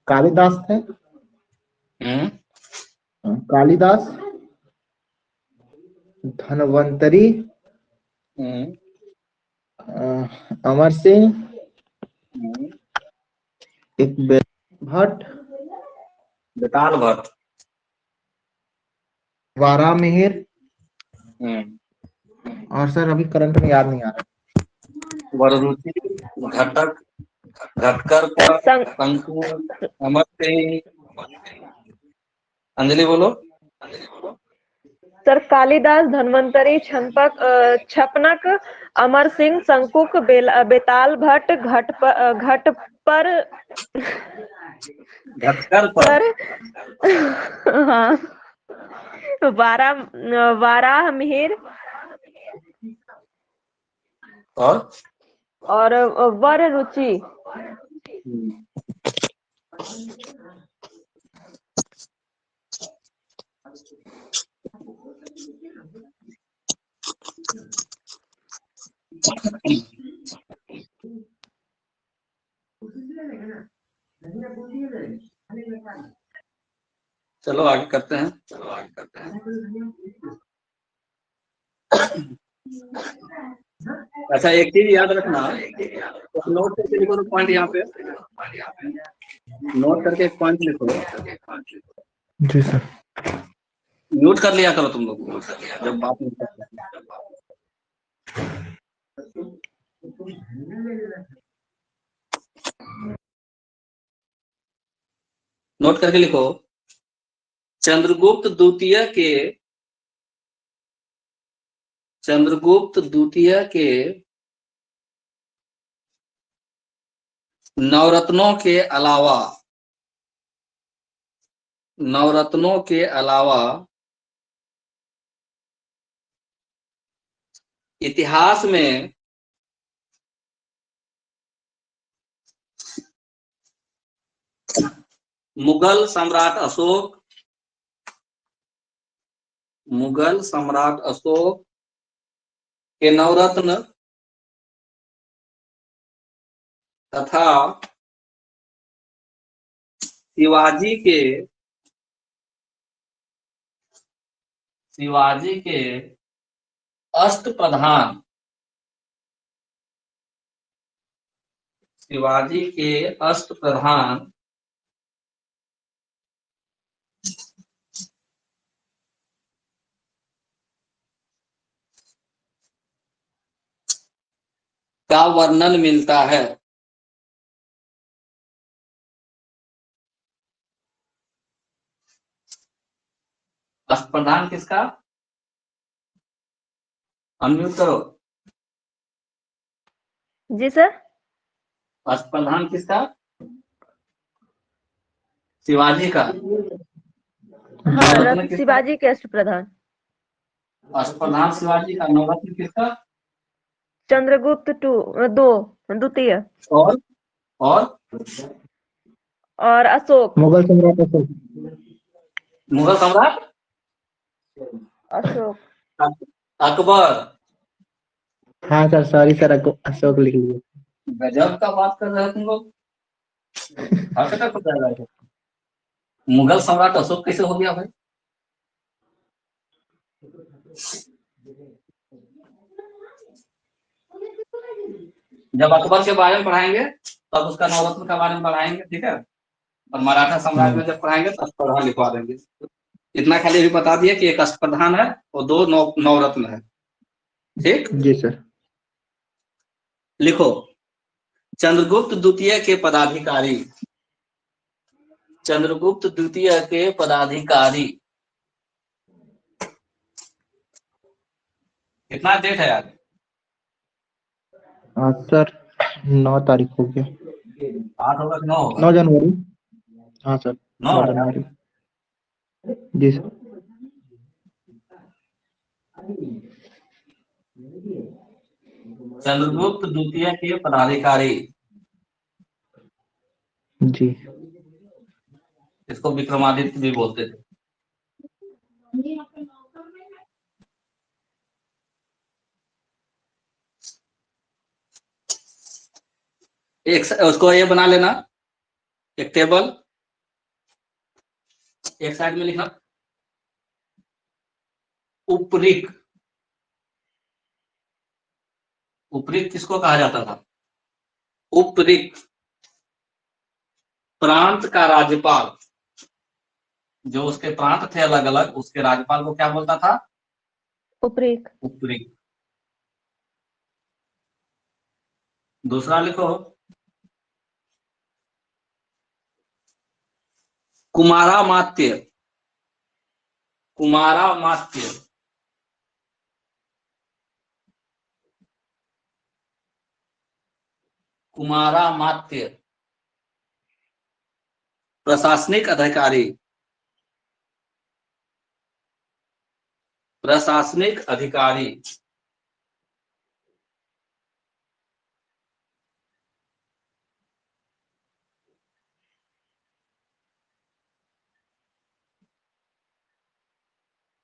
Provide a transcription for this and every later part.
कालिदास थे। हम्म। कालिदास, धनवंतरी, हम्म। अमर सिंह, हम्म। एक भट्ट, बेताल भट्ट। वारा मिहिर, हम्म। और सर अभी करंट में याद नहीं आ रहा। वररुचि, घटक, घटकर पर, शंकु, अमर सिंह। अंजलि बोलो। सर कालिदास, धन्वंतरी, छपनक, अमर सिंह, शंकुक, बेताल भट्ट, घट पर घटकर पर। हाँ, वाराह मिहिर और और वर रुचि। चलो आगे करते हैं। अच्छा, एक चीज याद रखना, तो नोट करके लिखो, तो पॉइंट यहाँ पे नोट करके एक पॉइंट लिखो। जी सर। म्यूट कर लिया करो तुम लोग जब बात नहीं करते। नोट करके लिखो। चंद्रगुप्त द्वितीय के नवरत्नों के अलावा इतिहास में मुगल सम्राट अशोक के नवरत्न तथा शिवाजी के अष्टप्रधान का वर्णन मिलता है। अष्टप्रधान किसका? अनम्यूट करो। जी सर। अष्टप्रधान किसका? शिवाजी का। हाँ, नवरत्न किसका? शिवाजी के अष्टप्रधान। अष्टप्रधान शिवाजी का। नवरत्न किसका? चंद्रगुप्त द्वितीय और और अशोक। मुगल सम्राट अशोक। मुगल सम्राट अशोक। अकबर। हाँ सर, सॉरी सर, अशोक लिख लिए। गजब का बात कर रहे हो तुम लोग। हकीकत हो जाएगा। मुगल सम्राट अशोक कैसे हो गया भाई? जब अकबर के बारे में पढ़ाएंगे तब उसका नवरत्न के बारे में पढ़ाएंगे, ठीक है। और मराठा साम्राज्य में जब पढ़ाएंगे तो अष्टप्रधान लिखवा देंगे। इतना खाली भी बता दिया कि एक अष्टप्रधान है और दो नवरत्न है। ठीक, जी सर। लिखो। चंद्रगुप्त द्वितीय के पदाधिकारी कितना डेट है यार? हाँ सर, 9 तारीख हो गया। 8 होगा कि 9 होगा? 9 जनवरी। हाँ सर, 9 9 है यार। जनवरी। जी सर। चंद्रगुप्त द्वितीय के पदाधिकारी, जी। इसको विक्रमादित्य भी बोलते थे। एक उसको ये बना लेना, एक टेबल, एक साइड में लिखा उपरिक। उपरिक किसको कहा जाता था? उपरिक प्रांत का राज्यपाल, जो उसके प्रांत थे अलग अलग, उसके राज्यपाल को क्या बोलता था? उपरेक। उपरिक। दूसरा लिखो कुमारामात्य। कुमारामात्य कुमारामात्य प्रशासनिक अधिकारी। प्रशासनिक अधिकारी।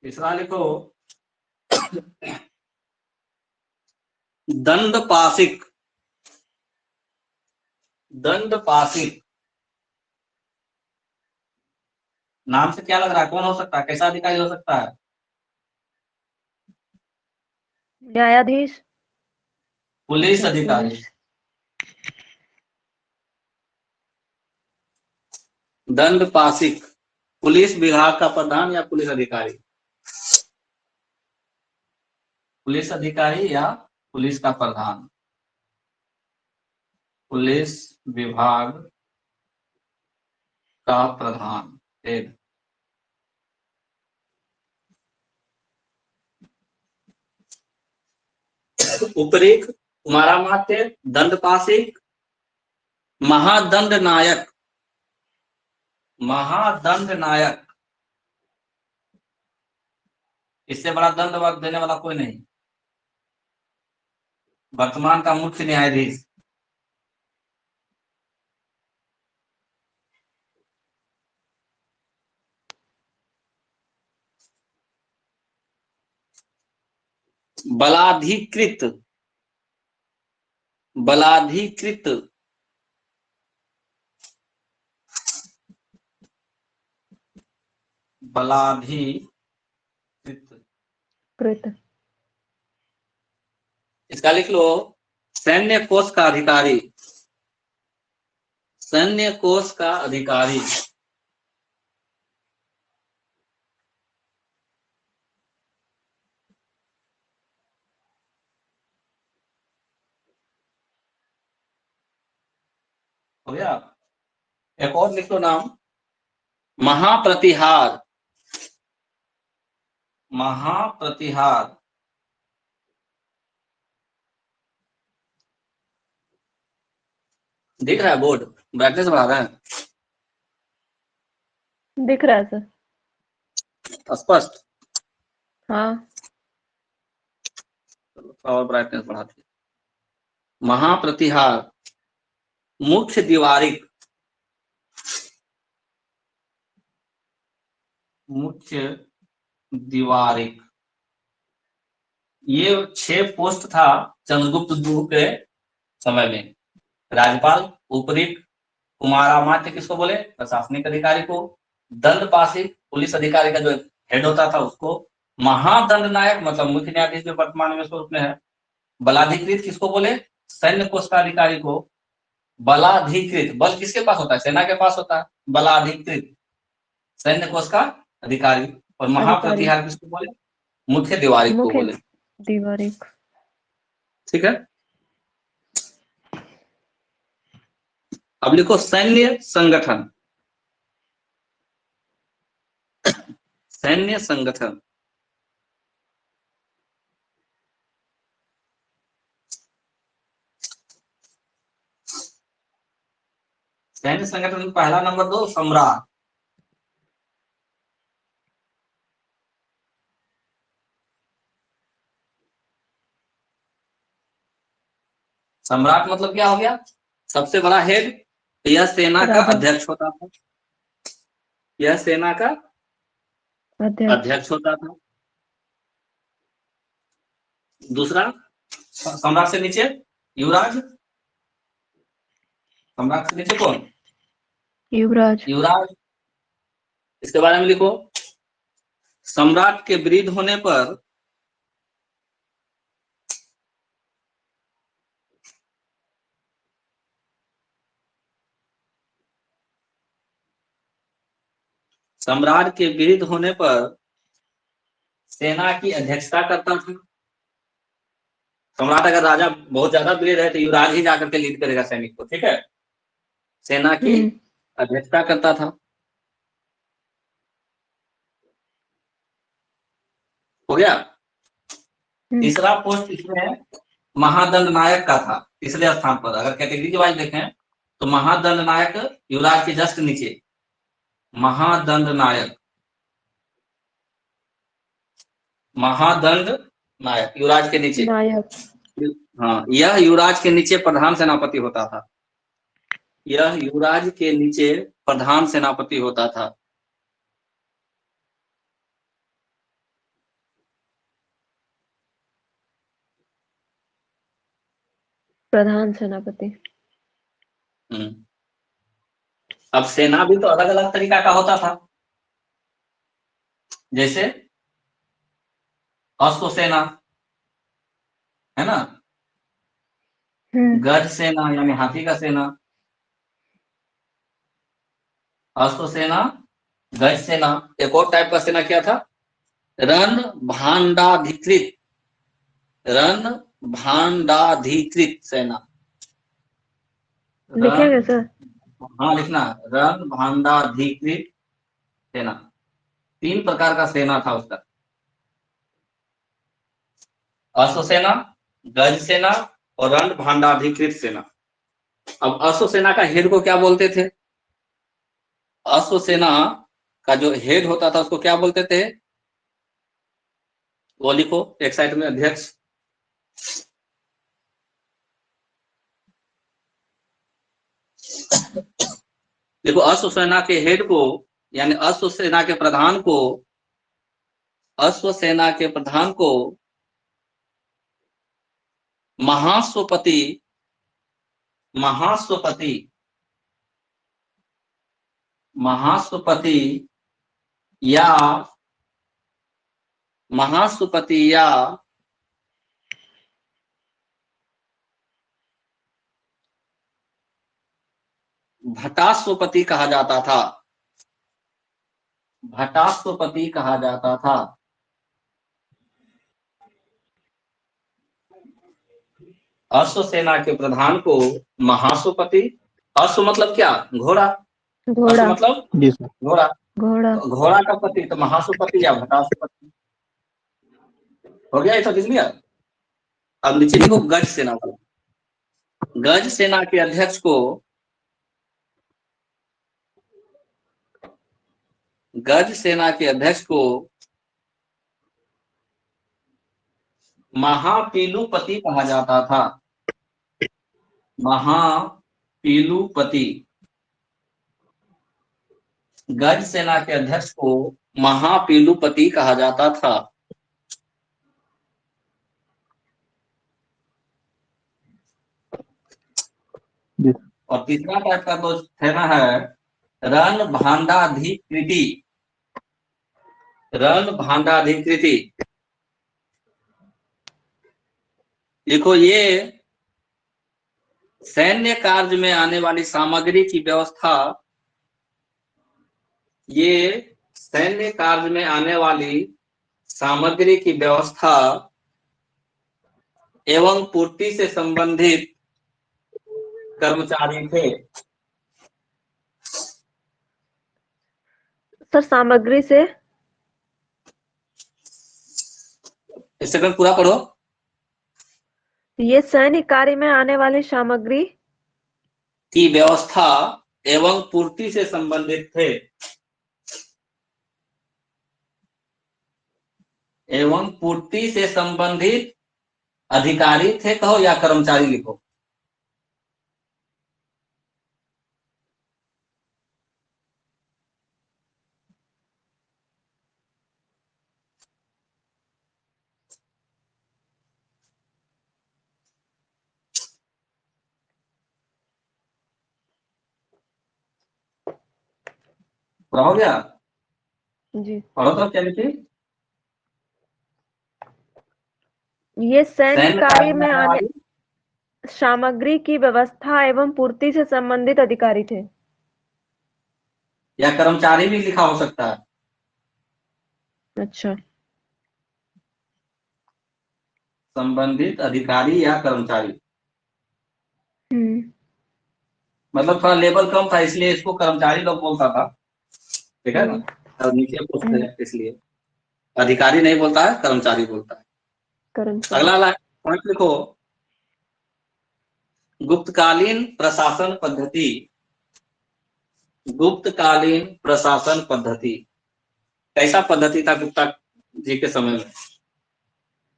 तीसरा लिखो दंडपाशिक। दंडपाशिक नाम से क्या लग रहा है, कौन हो सकता है, कैसा अधिकारी हो सकता है? न्यायाधीश। पुलिस अधिकारी। पुलिस। दंडपाशिक पुलिस विभाग का प्रधान या पुलिस अधिकारी? पुलिस अधिकारी या पुलिस का प्रधान? पुलिस विभाग का प्रधान। एक उपरिक, कुमारामात्य, दंडपाशिक, महादंड नायक। महादंड नायक, इससे बड़ा दंड देने वाला कोई नहीं। वर्तमान का मुख्य न्यायाधीश। बलाधिकृत। बलाधिकृत बलाधिकृत कृत। इसका लिख लो सैन्य कोष का अधिकारी। सैन्य कोष का अधिकारी। हो गया। एक और लिख लो नाम, महाप्रतिहार। महाप्रतिहार दिख रहा है बोर्ड, ब्राइटनेस बढ़ा रहा है, दिख रहा है सर। स्पष्ट? हाँ। और ब्राइटनेस बढ़ाते। महाप्रतिहार मुख्य दीवारिक। मुख्य दीवारिक ये 6 पोस्ट था चंद्रगुप्त द्वितीय के समय में। राज्यपाल, उपरिक, कुमारामात्य किसको बोले? प्रशासनिक अधिकारी को। दंडपाशिक पुलिस अधिकारी का जो हेड होता था उसको। महादंड नायक मतलब मुख्य न्यायाधीश जो वर्तमान में स्वरूप में है। बलाधिकृत किसको बोले? सैन्य कोष का अधिकारी को। बलाधिकृत बल किसके पास होता है? सेना के पास होता है। बलाधिकृत सैन्य कोष का अधिकारी। और महाप्रतिहार किसको बोले? मुख्य दीवारिक को मुख्य बोले। दीवारिक। ठीक है। अब लिखो सैन्य संगठन। सैन्य संगठन सैन्य संगठन में पहला नंबर दो सम्राट। सम्राट मतलब क्या हो गया? सबसे बड़ा हेड। यह सेना का राजा। अध्यक्ष होता था। यह सेना का अध्यक्ष। अध्यक्ष होता था। दूसरा सम्राट से नीचे युवराज। सम्राट से नीचे कौन? युवराज। युवराज। इसके बारे में लिखो। सम्राट के वृद्ध होने पर सम्राट के वृद्ध होने पर सेना की अध्यक्षता करता था। सम्राट अगर राजा बहुत ज्यादा वृद्ध है तो युवराज ही जाकर के लीड करेगा सैनिक को, ठीक है। सेना की अध्यक्षता करता था। हो गया। तीसरा पोस्ट इसमें महादंड नायक का था, तीसरे स्थान पर। अगर कैटेगरी वाइज देखें तो महादंड नायक युवराज के जस्ट नीचे। महादंड नायक, महादंड नायक युवराज के नीचे। नायक। हाँ, यह युवराज के नीचे प्रधान सेनापति होता था। यह युवराज के नीचे प्रधान सेनापति होता था। प्रधान सेनापति। अब सेना भी तो अलग अलग तरीका का होता था। जैसे अश्व सेना, है ना, गज सेना यानी हाथी का सेना, अश्व सेना, गज सेना। एक और टाइप का सेना क्या था? रण भांडाधिकृत, रण भांडाधिकृत सेना। लिखेंगे सर? हाँ लिखना, रण भांडाधिकृत सेना। 3 प्रकार का सेना था उसका। अश्व सेना, गज सेना और रण भांडाधिकृत सेना। अब अश्व सेना का हेड को क्या बोलते थे? अश्व सेना का जो हेड होता था उसको क्या बोलते थे? वो लिखो एक साइड में, अध्यक्ष। देखो, अश्व सेना के हेड को यानी अश्व सेना के प्रधान को, अश्व सेना के प्रधान को महाश्वपति, महाश्वपति, महाश्वपति या महाश्वपति या भटाश्वपति कहा जाता था। भटाश्वपति कहा जाता था। अश्व सेना के प्रधान को महाश्वपति, अश्व मतलब क्या? घोड़ा। अश्व घोड़ा। मतलब जी सर। घोड़ा। घोड़ा। तो घोड़ा का पति तो महाश्वपति या भटाश्वपति। हो गया, ऐसा किस लिया। अब नीचे लिखो गज सेना वाला। गज सेना के अध्यक्ष को, गज सेना के अध्यक्ष को महापीलुपति कहा जाता था। महापीलुपति। गज सेना के अध्यक्ष को महापीलुपति कहा जाता था। जी। और तीसरा टाइप का तो सेना है रण भांडाधिकृति। रण भांडाधिकृति देखो, ये सैन्य कार्य में आने वाली सामग्री की व्यवस्था, ये सैन्य कार्य में आने वाली सामग्री की व्यवस्था एवं पूर्ति से संबंधित कर्मचारी थे। सर सामग्री से? एक सेकंड पूरा पढ़ो। ये सैन्य कार्य में आने वाली सामग्री की व्यवस्था एवं पूर्ति से संबंधित थे। एवं पूर्ति से संबंधित अधिकारी थे कहो या कर्मचारी लिखो। पूरा हो गया? जी। पढ़ो तो क्या लिखी? ये सैन्य सैन्य कार्य में आने आने वाली सामग्री की व्यवस्था एवं पूर्ति से संबंधित अधिकारी थे। या कर्मचारी भी लिखा हो सकता है। अच्छा। संबंधित अधिकारी या कर्मचारी, हम्म। मतलब थोड़ा लेवल कम था इसलिए इसको कर्मचारी लोग बोलता था, ठीक है ना, और नीचे पोस्ट है इसलिए अधिकारी नहीं बोलता है, कर्मचारी बोलता है। कर्मचारी। अगला पॉइंट लिखो, गुप्तकालीन प्रशासन पद्धति। गुप्तकालीन प्रशासन पद्धति कैसा पद्धति था गुप्ता जी के समय में?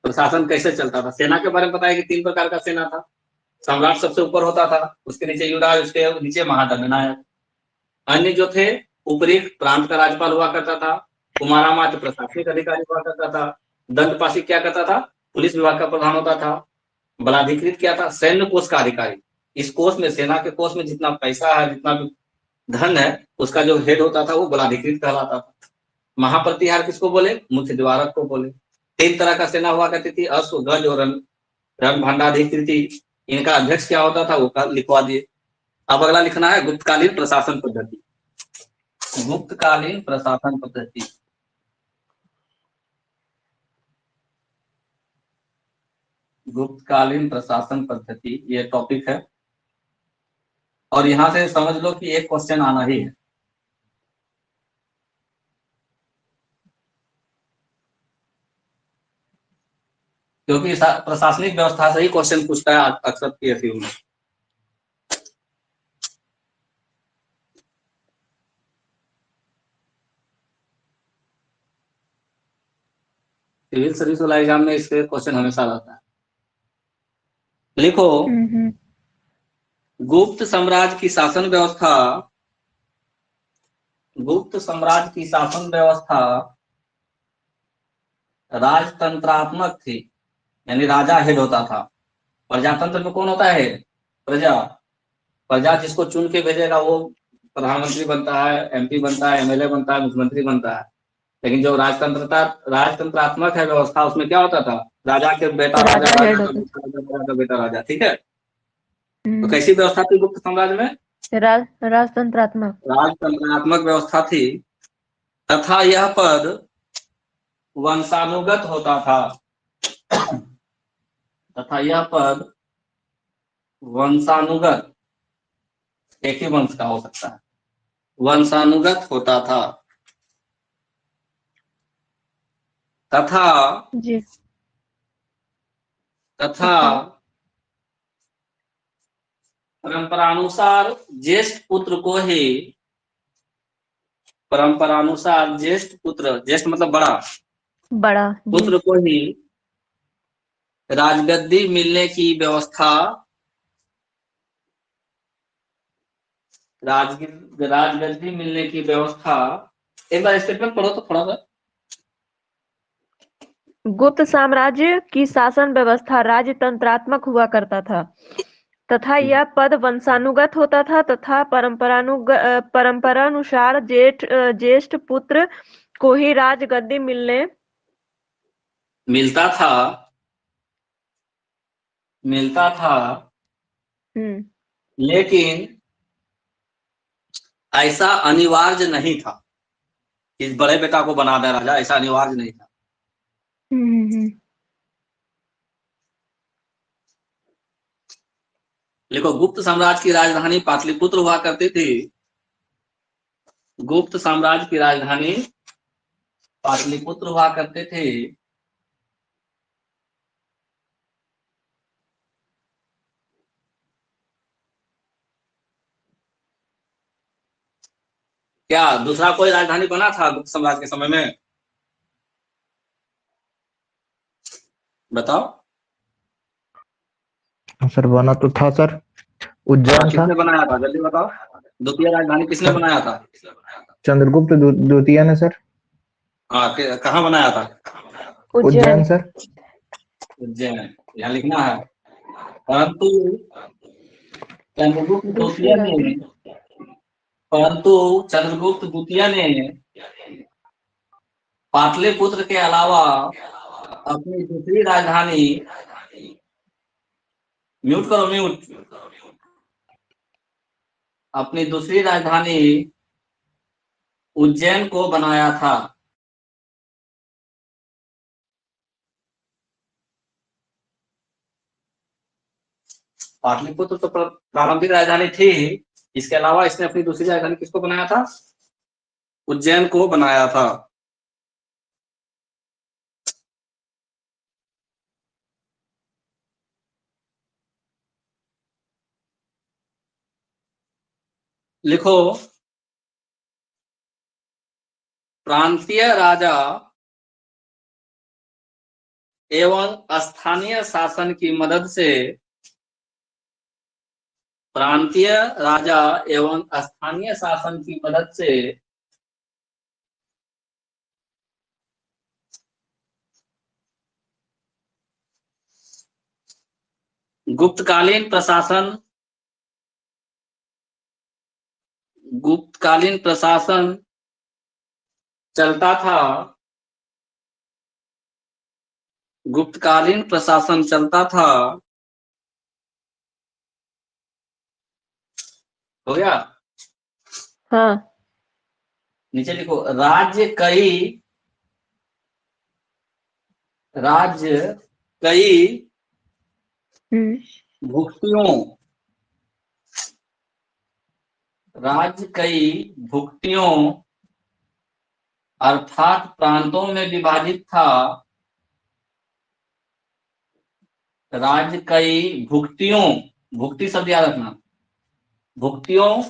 प्रशासन कैसे चलता था? सेना के बारे में बताया कि 3 प्रकार का सेना था। सम्राट सबसे ऊपर होता था, उसके नीचे युवराज, उसके नीचे महादंडनायक। अन्य जो थे ऊपरी प्रांत का राज्यपाल हुआ करता था। कुमारामात्य प्रशासनिक अधिकारी हुआ करता था। दंडपाशी क्या करता था? पुलिस विभाग का प्रधान होता था। बलाधिकृत क्या था? सैन्य कोष का अधिकारी। इस कोष में, सेना के कोष में जितना पैसा है, जितना भी धन है, उसका जो हेड होता था वो बलाधिकृत कहलाता था। महाप्रतिहार किसको बोले? मुख्य द्वारक को बोले। 3 तरह का सेना हुआ करती थी, अश्व, गज और रण भंडाधिकृति। इनका अध्यक्ष क्या होता था वो लिखवा दिए। अब अगला लिखना है गुप्तकालीन प्रशासन पद्धति। गुप्तकालीन प्रशासन पद्धति, गुप्तकालीन प्रशासन पद्धति ये टॉपिक है और यहां से समझ लो कि एक क्वेश्चन आना ही है। क्योंकि प्रशासनिक व्यवस्था से ही क्वेश्चन पूछता है अक्सर पीएसयू में। सिविल सर्विस वाला एग्जाम में इसके क्वेश्चन हमेशा रहता है। लिखो, गुप्त साम्राज्य की शासन व्यवस्था, गुप्त साम्राज्य की शासन व्यवस्था राजतंत्रात्मक थी, यानी राजा हेड होता था। प्रजातंत्र में कौन होता है? प्रजा। प्रजा जिसको चुन के भेजेगा वो प्रधानमंत्री बनता है, एमपी बनता है, एमएलए बनता है, मुख्यमंत्री बनता है। लेकिन जो राजतंत्रात्मक है व्यवस्था, उसमें क्या होता था? राजा के बेटा राजा, राजा का बेटा राजा, राजा का बेटा राजा, ठीक है। तो कैसी व्यवस्था थी गुप्त साम्राज्य में? राजतंत्रात्मक। राजतंत्रात्मक व्यवस्था थी तथा यह पद वंशानुगत होता था। तथा यह पद वंशानुगत, एक ही वंश का हो सकता है, वंशानुगत होता था। तथा जी। तथा परंपरानुसार ज्येष्ठ पुत्र को ही, परंपरानुसार ज्येष्ठ पुत्र, ज्येष्ठ मतलब बड़ा, बड़ा पुत्र को ही राजगद्दी मिलने की व्यवस्था, राजगद्दी मिलने की व्यवस्था। एक बार स्टेटमेंट पढ़ो तो थोड़ा सा। गुप्त साम्राज्य की शासन व्यवस्था राजतंत्रात्मक हुआ करता था तथा यह पद वंशानुगत होता था तथा परंपरानुसार ज्येष्ठ पुत्र को ही राजगद्दी मिलता था। लेकिन ऐसा अनिवार्य नहीं था कि बड़े बेटा को बना दे राजा, ऐसा अनिवार्य नहीं था। देखो, गुप्त साम्राज्य की राजधानी पाटलिपुत्र हुआ करती थी। गुप्त साम्राज्य की राजधानी पाटलिपुत्र हुआ करते थे। क्या दूसरा कोई राजधानी बना था गुप्त साम्राज्य के समय में? बताओ। सर बना तो था सर, उज्जैन था। किसने बनाया था जल्दी बताओ, द्वितीय राजधानी किसने बनाया था? चंद्रगुप्त द्वितीय ने सर। हाँ, कहाँ बनाया था? उज्जैन सर। उज्जैन, यहाँ लिखना है। परंतु चंद्रगुप्त द्वितीय ने परंतु चंद्रगुप्त द्वितीय ने पाटलिपुत्र के अलावा अपनी दूसरी राजधानी, म्यूट करो म्यूट, अपनी दूसरी राजधानी उज्जैन को बनाया था। पाटलिपुत्र तो प्रारंभिक राजधानी थी, इसके अलावा इसने अपनी दूसरी राजधानी किसको बनाया था? उज्जैन को बनाया था। लिखो, प्रांतीय राजा एवं स्थानीय शासन की मदद से, प्रांतीय राजा एवं स्थानीय शासन की मदद से गुप्तकालीन प्रशासन चलता था। गुप्तकालीन प्रशासन चलता था। हो गया? हाँ। नीचे लिखो, राज्य कई भुक्तियों, राज्य कई भुक्तियों अर्थात प्रांतों में विभाजित था। राज्य कई भुक्तियों, भुक्ति शब्द याद रखना, भुक्तियों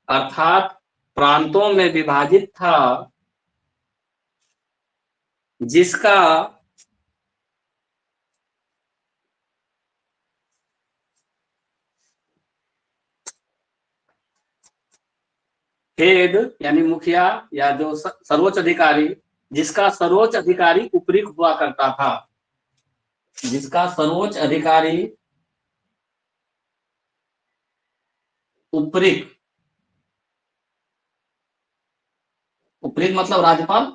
अर्थात प्रांतों में विभाजित था, जिसका हेड यानी मुखिया या जो सर्वोच्च अधिकारी, जिसका सर्वोच्च अधिकारी उपरीक हुआ करता था, जिसका सर्वोच्च अधिकारी उपरीक, उपरीक मतलब राज्यपाल,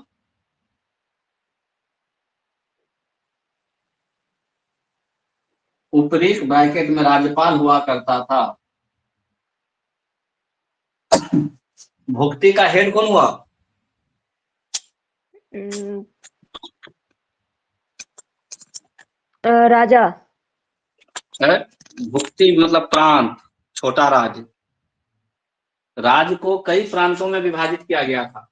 उपरीक ब्रैकेट में राज्यपाल हुआ करता था। भुक्ति का हेड कौन हुआ? राजा। भुक्ति मतलब प्रांत, छोटा राज्य। राज्य को कई प्रांतों में विभाजित किया गया था।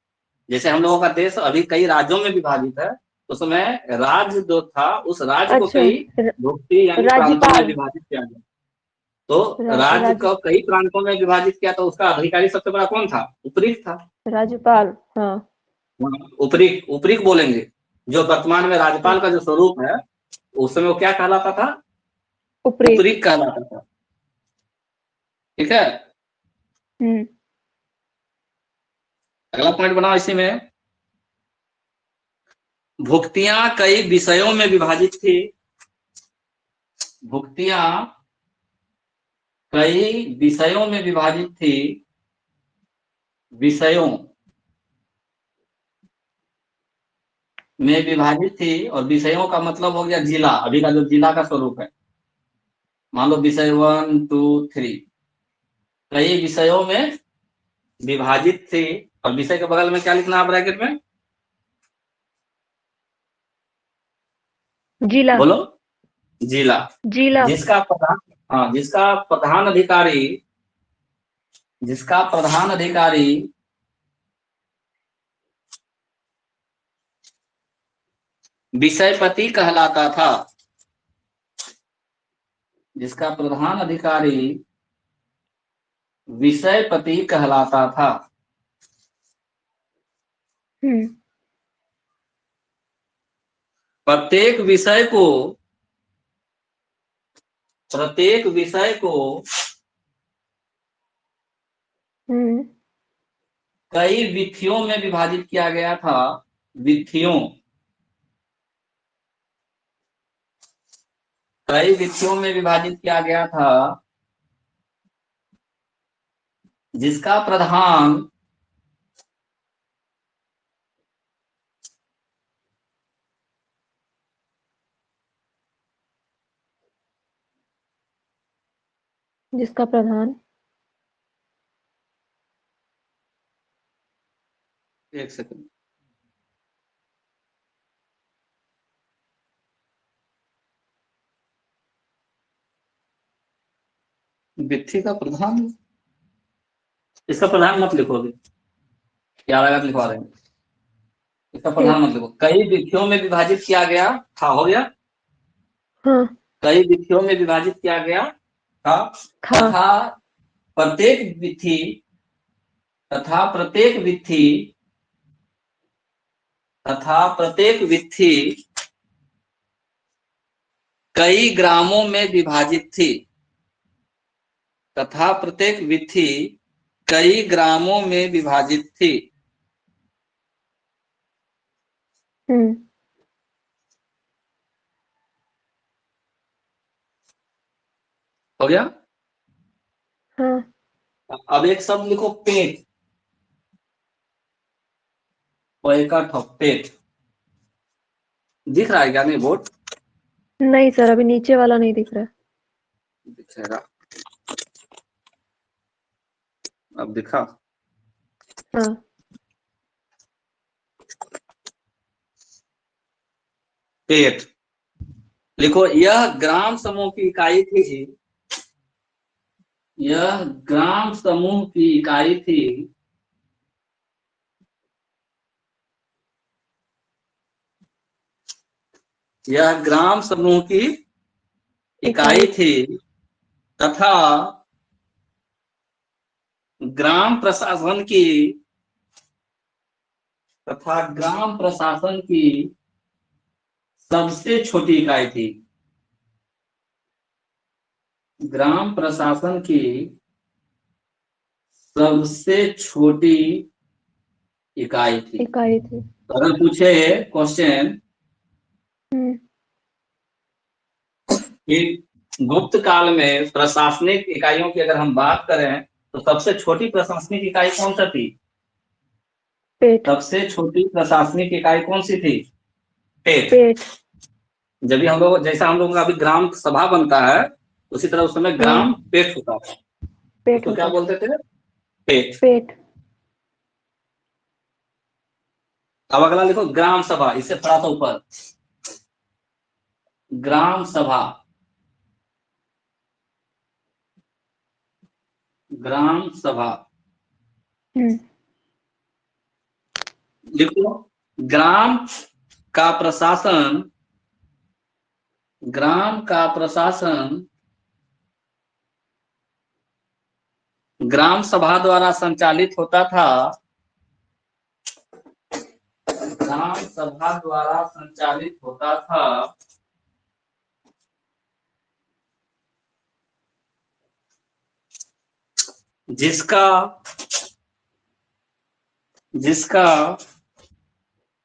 जैसे हम लोगों का देश अभी कई राज्यों में विभाजित है, उसमें राज्य जो था उस राज्य को कई भुक्ति यानी प्रांतों में विभाजित किया गया। तो राज्य को कई प्रांतों में विभाजित किया, तो उसका अधिकारी सबसे बड़ा कौन था? उपरीक था, राज्यपाल। हाँ, उपरीक, उपरीक बोलेंगे। जो वर्तमान में राज्यपाल का जो स्वरूप है, उस समय वो क्या कहलाता था? उपरीक कहलाता था। ठीक है, अगला पॉइंट बनाओ इसी में। भुक्तियां कई विषयों में विभाजित थी। भुक्तियां कई विषयों में विभाजित थी। विषयों में विभाजित थी, और विषयों का मतलब हो गया जिला। अभी का जो जिला का स्वरूप है, मान लो विषय 1 2 3, कई विषयों में विभाजित थी। और विषय के बगल में क्या लिखना है ब्रैकेट में? जिला। बोलो, जिला। जिला। जिसका प्रधान, हाँ, जिसका प्रधान अधिकारी विषयपति कहलाता था। जिसका प्रधान अधिकारी विषयपति कहलाता था। प्रत्येक विषय को कई विधियों में विभाजित किया गया था। विधियों, कई विधियों में विभाजित किया गया था। जिसका प्रधान जिसका प्रधान एक सेकंड, वित्थी का प्रधान, इसका प्रधान मत लिखो अभी, क्या लगा लिखवा रहे हैं। इसका प्रधान मत लिखो। कई वित्थियों में विभाजित किया गया था, हो गया। हाँ कई वित्थियों में विभाजित किया गया था था तथा प्रत्येक वित्थी तथा प्रत्येक वित्थी तथा प्रत्येक वित्थी कई ग्रामों में विभाजित थी तथा प्रत्येक वित्थी कई ग्रामों में विभाजित थी। हम्म हो गया। हाँ अब एक शब्द लिखो पेट, पेट दिख रहा है क्या? नहीं बोर्ड नहीं सर, अभी नीचे वाला नहीं दिख रहा है। दिखेगा, अब दिखा। हाँ पेट लिखो। यह ग्राम समूह की इकाई थी, यह ग्राम समूह की इकाई थी यह ग्राम समूह की इकाई थी तथा ग्राम प्रशासन की सबसे छोटी इकाई थी। ग्राम प्रशासन की सबसे छोटी इकाई थी। तो अगर पूछे क्वेश्चन कि गुप्त काल में प्रशासनिक इकाइयों की अगर हम बात करें तो सबसे छोटी प्रशासनिक इकाई कौन सा थी? पेट। सबसे छोटी प्रशासनिक इकाई कौन सी थी? पेट। जब भी हम लोग, जैसा हम लोगों का अभी ग्राम सभा बनता है, उसी तरह उस समय ग्राम पेट होता था। तो क्या बोलते थे? पेट। अब अगला लिखो ग्राम सभा, इससे थोड़ा सा ऊपर, ग्राम सभा। ग्राम सभा लिखो। ग्राम का प्रशासन ग्राम सभा द्वारा संचालित होता था। ग्राम सभा द्वारा संचालित होता था जिसका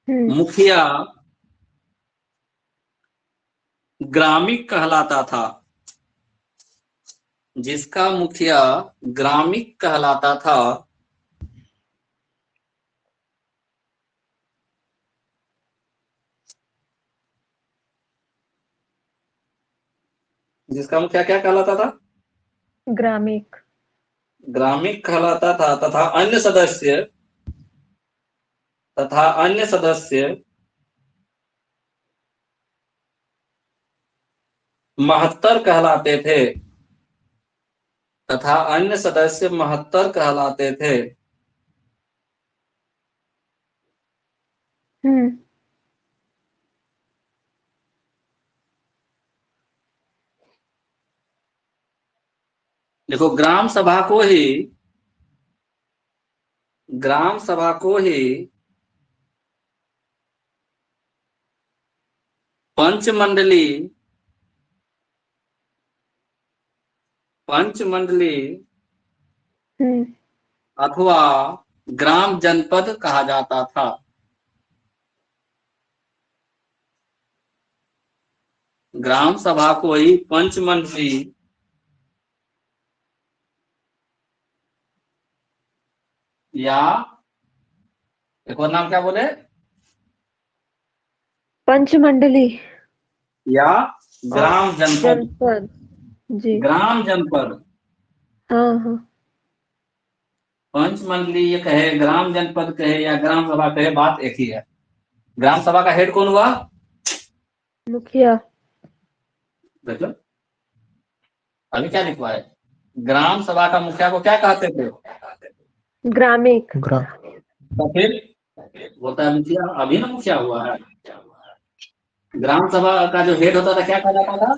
मुखिया ग्रामिक कहलाता था। जिसका मुखिया ग्रामिक कहलाता था। जिसका मुखिया क्या कहलाता था? ग्रामिक। ग्रामिक कहलाता था तथा अन्य सदस्य महत्तर कहलाते थे। तथा अन्य सदस्य महत्तर कहलाते थे। देखो ग्राम सभा को ही पंचमंडली अथवा ग्राम जनपद कहा जाता था। ग्राम सभा को ही पंचमंडली या एक और नाम क्या बोले? पंचमंडली। या ग्राम जनपद। जनपद। जी। ग्राम जनपद। हाँ हाँ। पंचमंडलीय कहे, ग्राम जनपद कहे या ग्राम सभा कहे, बात एक ही है। ग्राम सभा का हेड कौन हुआ? मुखिया। देखो अभी क्या लिखवा है, ग्राम सभा का मुखिया को क्या कहते थे? ग्रामीण। तो फिर बोलता है मुखिया, अभी ना मुखिया हुआ है। ग्राम सभा का जो हेड होता था क्या कहलाता था?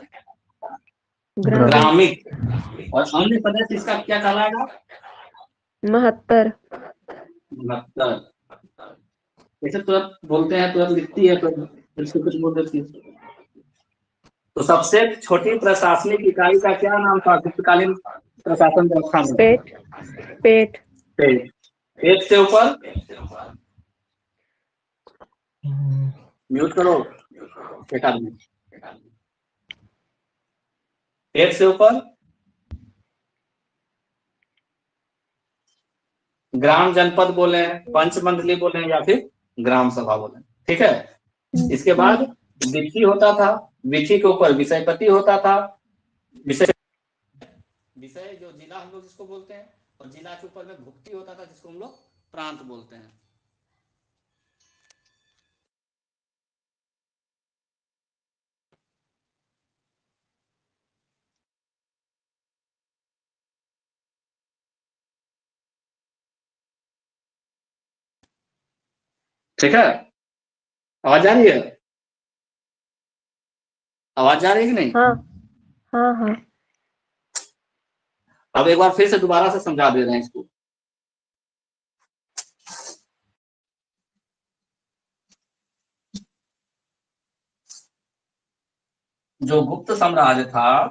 ग्रामीण। ग्रामीण। और अन्य सदस्य इसका क्या कहलाएगा? महत्तर। महत्तर। ऐसे तुरंत बोलते हैं, तुरंत लिखती है, तो इसको कुछ बोल देती है। तो सबसे छोटी प्रशासनिक इकाई का क्या नाम था गुप्तकालीन प्रशासन व्यवस्था में? पेट। पेट। पेट। पेट से ऊपर म्यूट करो एक आदमी। पेट से ऊपर ग्राम जनपद बोले, पंचमंडली बोले या फिर ग्राम सभा बोले, ठीक है। इसके बाद विथी होता था, विथी के ऊपर विषयपति होता था। विषय विषय जो जिला हम लोग जिसको बोलते हैं, और जिला के ऊपर में भुक्ति होता था जिसको हम लोग प्रांत बोलते हैं। ठीक है, आवाज जा रही है? आवाज जा रही है कि नहीं? हाँ हाँ हाँ। अब एक बार फिर से दोबारा से समझा दे रहे हैं इसको। जो गुप्त साम्राज्य था,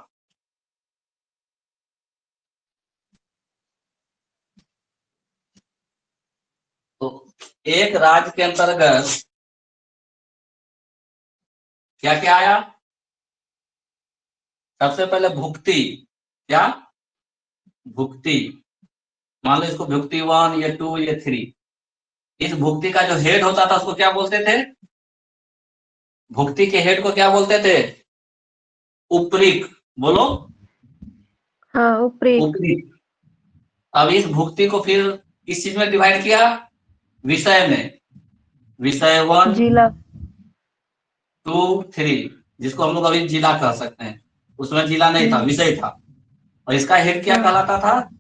तो एक राज्य के अंतर्गत क्या क्या आया? सबसे पहले भुक्ति। क्या? भुक्ति। मान लो इसको भुक्ति 1, ये 2, ये 3। इस भुक्ति का जो हेड होता था उसको क्या बोलते थे? भुक्ति के हेड को क्या बोलते थे? उपरीक। बोलो। हाँ उपरी। उपरीक। अब इस भुक्ति को फिर किस चीज में डिवाइड किया? विषय में। विषय 1, जिला। 2, 3, जिसको हम लोग अभी जिला कह सकते हैं। उसमें जिला नहीं था, विषय था। और इसका हेड क्या कहलाता था?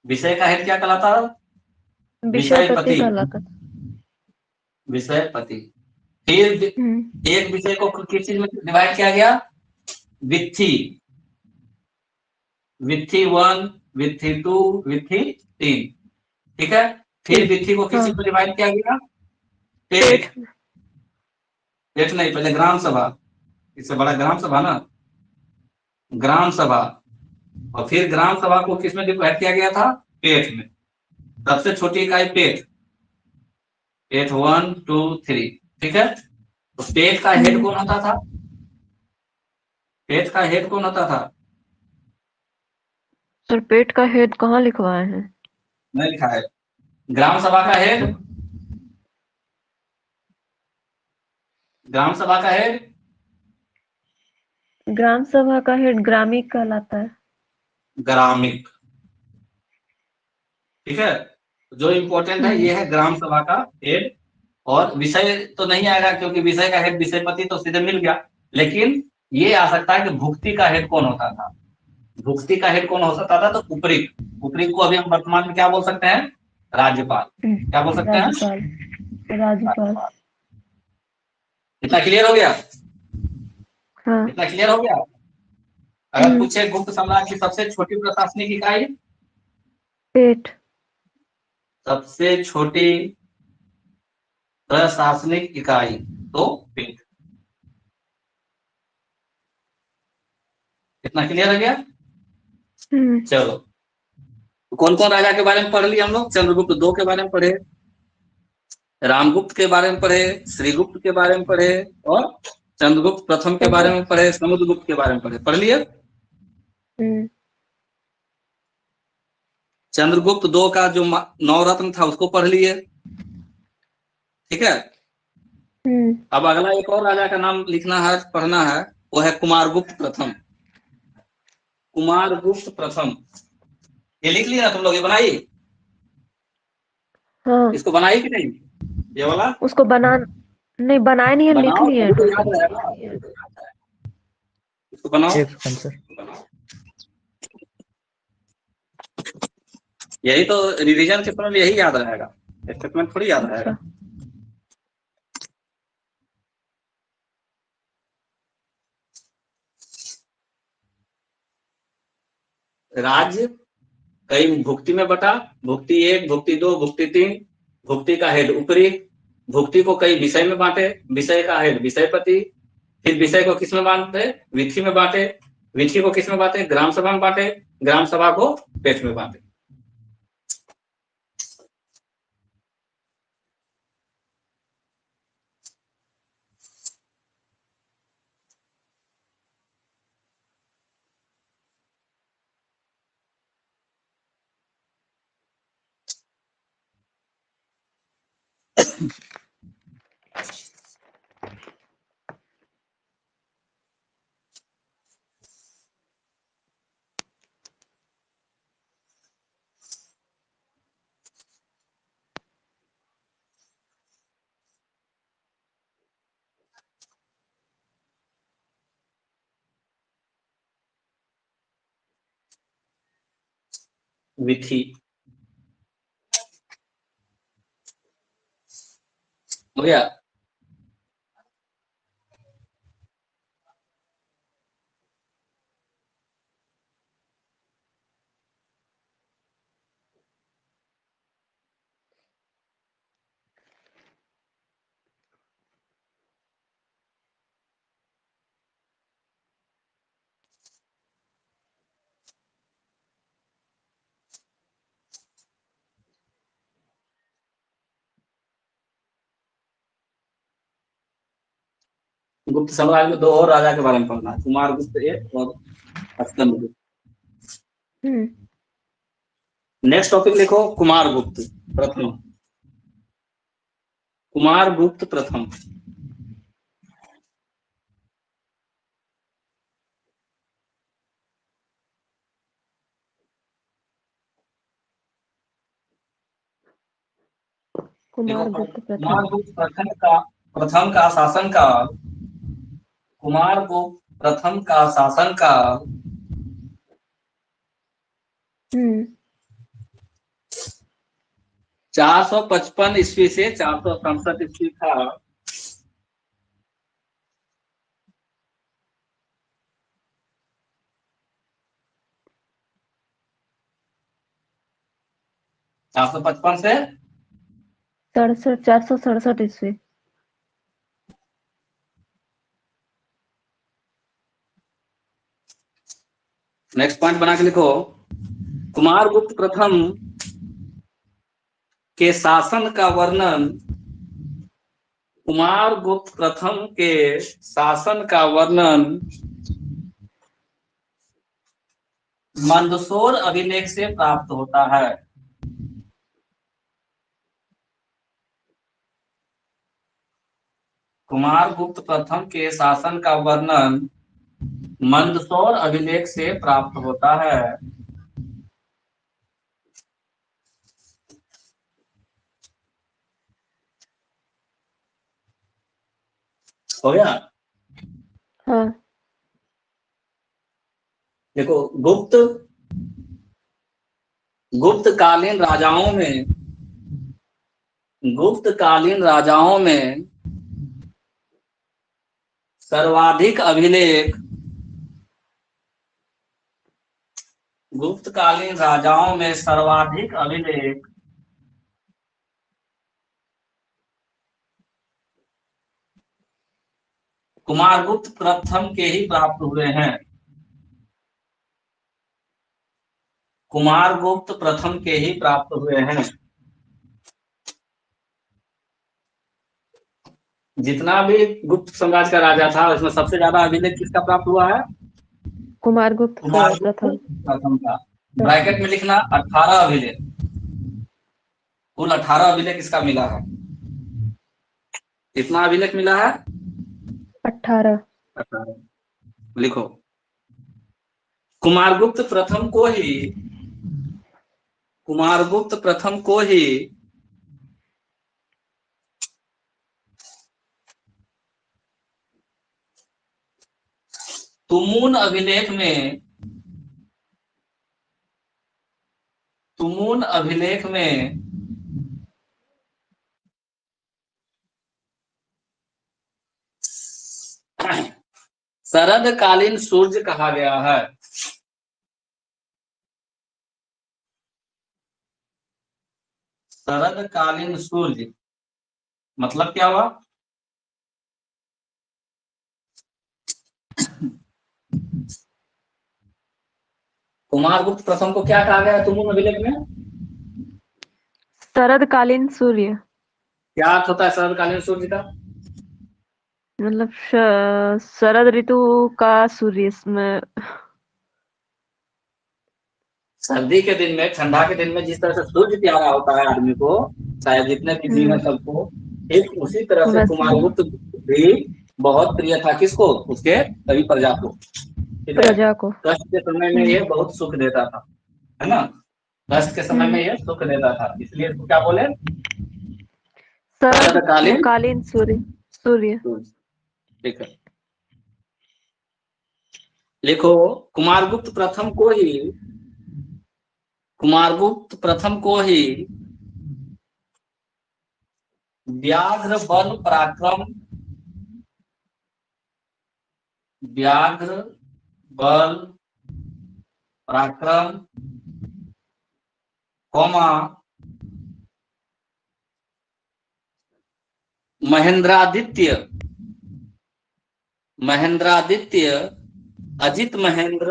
विषय का हेड क्या कहलाता? विषयपति कहलाता था। विषयपति। फिर एक विषय को किस चीज में डिवाइड किया गया? विथी। विथी 1, विथी 2, विथी 3, ठीक है। फिर विथी को किस चीज में डिवाइड किया गया? पेट। पेट नहीं, पहले ग्राम सभा, इससे बड़ा ग्राम सभा ना, ग्राम सभा। और फिर ग्राम सभा को किस में डिवाइड किया गया था? पेट में। सबसे छोटी इकाई पेट। पेट 1, 2, 3, ठीक है। तो पेट का हेड कौन होता था? पेट का हेड कौन होता था? सर पेट का हेड कहाँ लिखवाए हैं? नहीं लिखा है। ग्राम सभा का हेड, ग्राम सभा का हेड, ग्राम सभा का हेड ग्रामीण कहलाता है। ग्रामिक, ठीक है। जो इम्पोर्टेंट है ये है ग्राम सभा का हेड। और विषय तो नहीं आएगा क्योंकि विषय का हेड विषयपति तो सीधे मिल गया, लेकिन ये आ सकता है कि भुक्ति का हेड कौन होता था। भुक्ति का हेड कौन हो सकता था? तो उपरीक। उपरीक को अभी हम वर्तमान में क्या बोल सकते हैं? राज्यपाल। क्या बोल सकते हैं? राज्यपाल। राज्यपाल। इतना क्लियर हो गया? हाँ। इतना क्लियर हो गया? अगर पूछे गुप्त साम्राज्य की सबसे छोटी प्रशासनिक इकाई, पेट। सबसे छोटी प्रशासनिक इकाई तो पेट। इतना क्लियर हो गया? चलो, कौन कौन राजा के बारे में पढ़ लिया हम लोग? चंद्रगुप्त 2 के बारे में पढ़े, रामगुप्त के बारे में पढ़े, श्रीगुप्त के बारे में पढ़े, और चंद्रगुप्त प्रथम के बारे में पढ़े, समुद्रगुप्त के बारे में पढ़े। पढ़ लिए? चंद्रगुप्त 2 का जो नवरत्न था उसको पढ़ लिए, ठीक है। अब अगला एक और राजा का नाम लिखना है, पढ़ना है, वो है कुमारगुप्त प्रथम। कुमारगुप्त प्रथम, ये लिख लिया तुम लोग, ये बनाई? हाँ, इसको बनाई कि नहीं, ये वाला? उसको नहीं बनाए नहीं है, लिख बनाओ लिए तभी तो हैं। याद रहेगा। इसको बनाओ, एक सेकंड सर। यही तो रिवीजन के समय में यही याद रहेगा, स्टेटमेंट थोड़ी याद रहेगा। अच्छा, राज्य कई भुक्ति में बटा, भुक्ति 1, भुक्ति 2, भुक्ति 3, भुक्ति का हेड ऊपरी, भुक्ति को कई विषय में बांटे, विषय का हेड विषयपति, फिर विषय को किस में बांटे, विधि में बांटे, विधि को किस में बांटे, ग्राम सभा में बांटे, ग्राम सभा को पेट में बांटे। विधि हो गया। गुप्त साम्राज्य में 2 और राजा के बारे में पढ़ना है, कुमारगुप्त 1 और स्कंदगुप्त। नेक्स्ट टॉपिक लिखो, कुमारगुप्त प्रथम। कुमारगुप्त प्रथम, कुमारगुप्त प्रथम। कुमारगुप्त प्रथम का शासनकाल, कुमारगुप्त प्रथम का शासनकाल 455 ईस्वी से 467 ईस्वी था। चार सौ पचपन से 467 ईस्वी। नेक्स्ट पॉइंट बना के लिखो, कुमारगुप्त प्रथम के शासन का वर्णन, कुमारगुप्त प्रथम के शासन का वर्णन मंदसौर अभिलेख से प्राप्त होता है। कुमारगुप्त प्रथम के शासन का वर्णन मंदसौर अभिलेख से प्राप्त होता है। हो गया? हाँ, देखो, गुप्तकालीन राजाओं में सर्वाधिक अभिलेख, गुप्तकालीन राजाओं में सर्वाधिक अभिलेख कुमारगुप्त प्रथम के ही प्राप्त हुए हैं। कुमारगुप्त प्रथम के ही प्राप्त हुए हैं। जितना भी गुप्त साम्राज्य का राजा था उसमें सबसे ज्यादा अभिलेख किसका प्राप्त हुआ है? कुमारगुप्त प्रथम। प्रथम का। ब्रैकेट में लिखना 18 अभिलेख, कुल 18 अभिलेख इसका मिला है। कितना अभिलेख मिला है? 18। 18। लिखो, कुमारगुप्त प्रथम को ही तुमून अभिलेख में शरदकालीन सूर्य कहा गया है। शरदकालीन सूर्य मतलब क्या हुआ? कुमारगुप्त प्रथम को क्या कहा गया तुमून अभिलेख में? शरदकालीन सूर्य क्या अर्थ होता है शरदकालीन सूर्य का? मतलब शरद ऋतु का सूर्य, इसमें सर्दी के दिन में, ठंडा के दिन में जिस तरह से सूर्य प्यारा होता है आदमी को, चाहे जितने भी जीव है सबको, ठीक उसी तरह से वैसे कुमारगुप्त भी बहुत प्रिय था। किसको? उसके कवि प्रजा को। ठीक है, प्रजा को। कष्ट के समय में ये बहुत सुख देता था, है ना? कष्ट के समय में ये सुख देता था, इसलिए इसको क्या बोले? शरदकालीन सूर्य। ठीक है, लिखो, कुमारगुप्त प्रथम को ही व्याघ्र बल पराक्रम कौमा महेंद्रादित्य अजित महेंद्र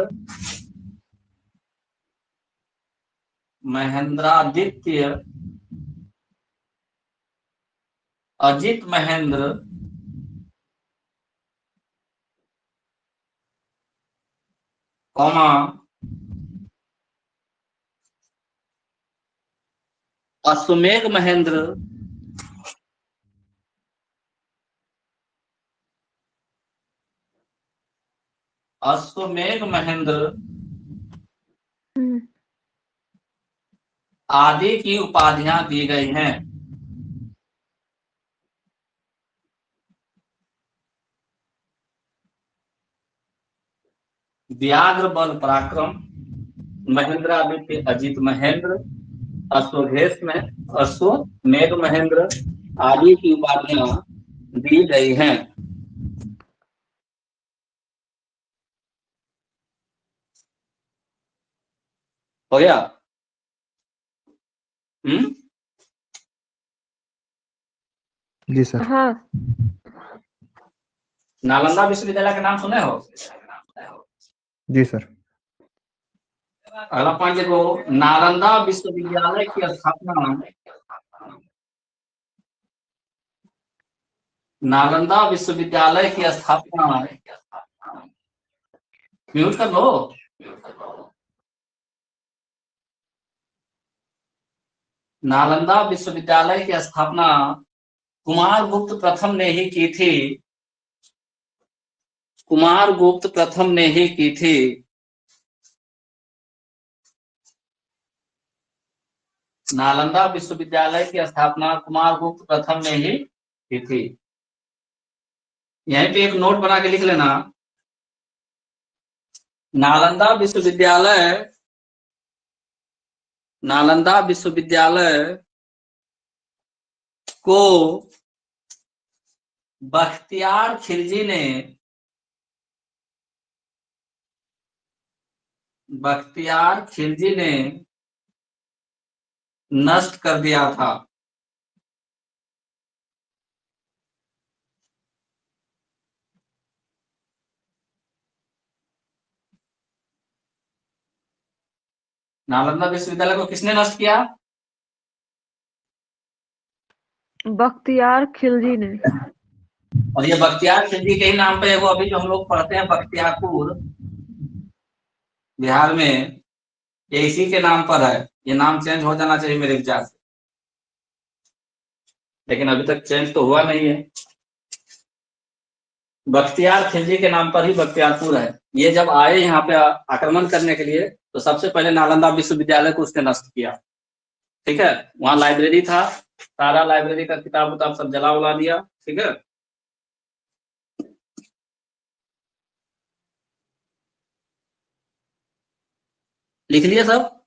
कौमा अश्वमेघ महेंद्र आदि की उपाधियां दी गई हैं। व्याघ्र बल पराक्रम, महेंद्रादित्य अजित महेंद्र, अश्वमेघ महेंद्र आदि की उपाधियां दी गई हैं। हो गया? जी सर। हाँ। नालंदा विश्वविद्यालय का नाम सुने हो? जी सर। अगला पॉइंट देखो, नालंदा विश्वविद्यालय की स्थापना म्यूट कर लो। नालंदा विश्वविद्यालय की स्थापना कुमारगुप्त प्रथम ने ही की थी। नालंदा विश्वविद्यालय की स्थापना कुमारगुप्त प्रथम ने ही की थी। यहीं पे एक नोट बना के लिख लेना, नालंदा विश्वविद्यालय को बख्तियार खिलजी ने नष्ट कर दिया था। नालंदा विश्वविद्यालय को किसने नष्ट किया? बख्तियार खिलजी ने। और ये बख्तियार खिलजी के ही नाम पे वो अभी जो हम लोग पढ़ते हैं बख्तियारपुर बिहार में, ये इसी के नाम पर है, ये नाम चेंज हो जाना चाहिए मेरे विचार से, लेकिन अभी तक चेंज तो हुआ नहीं है। बख्तियार खिलजी के नाम पर ही बख्तियारपुर है। ये जब आए यहाँ पे आक्रमण करने के लिए, तो सबसे पहले नालंदा विश्वविद्यालय को उसने नष्ट किया। ठीक है, वहां लाइब्रेरी था, सारा लाइब्रेरी का किताब उताब सब जला उला दिया। ठीक है, लिख लिए सब?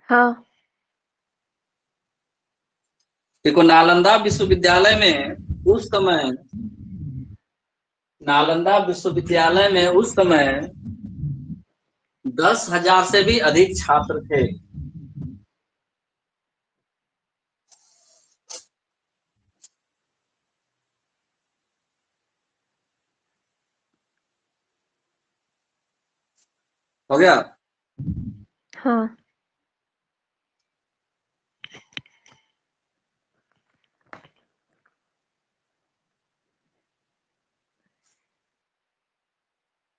हाँ। देखो, नालंदा विश्वविद्यालय में उस समय, नालंदा विश्वविद्यालय में उस समय 10,000 से भी अधिक छात्र थे। हो गया? हाँ।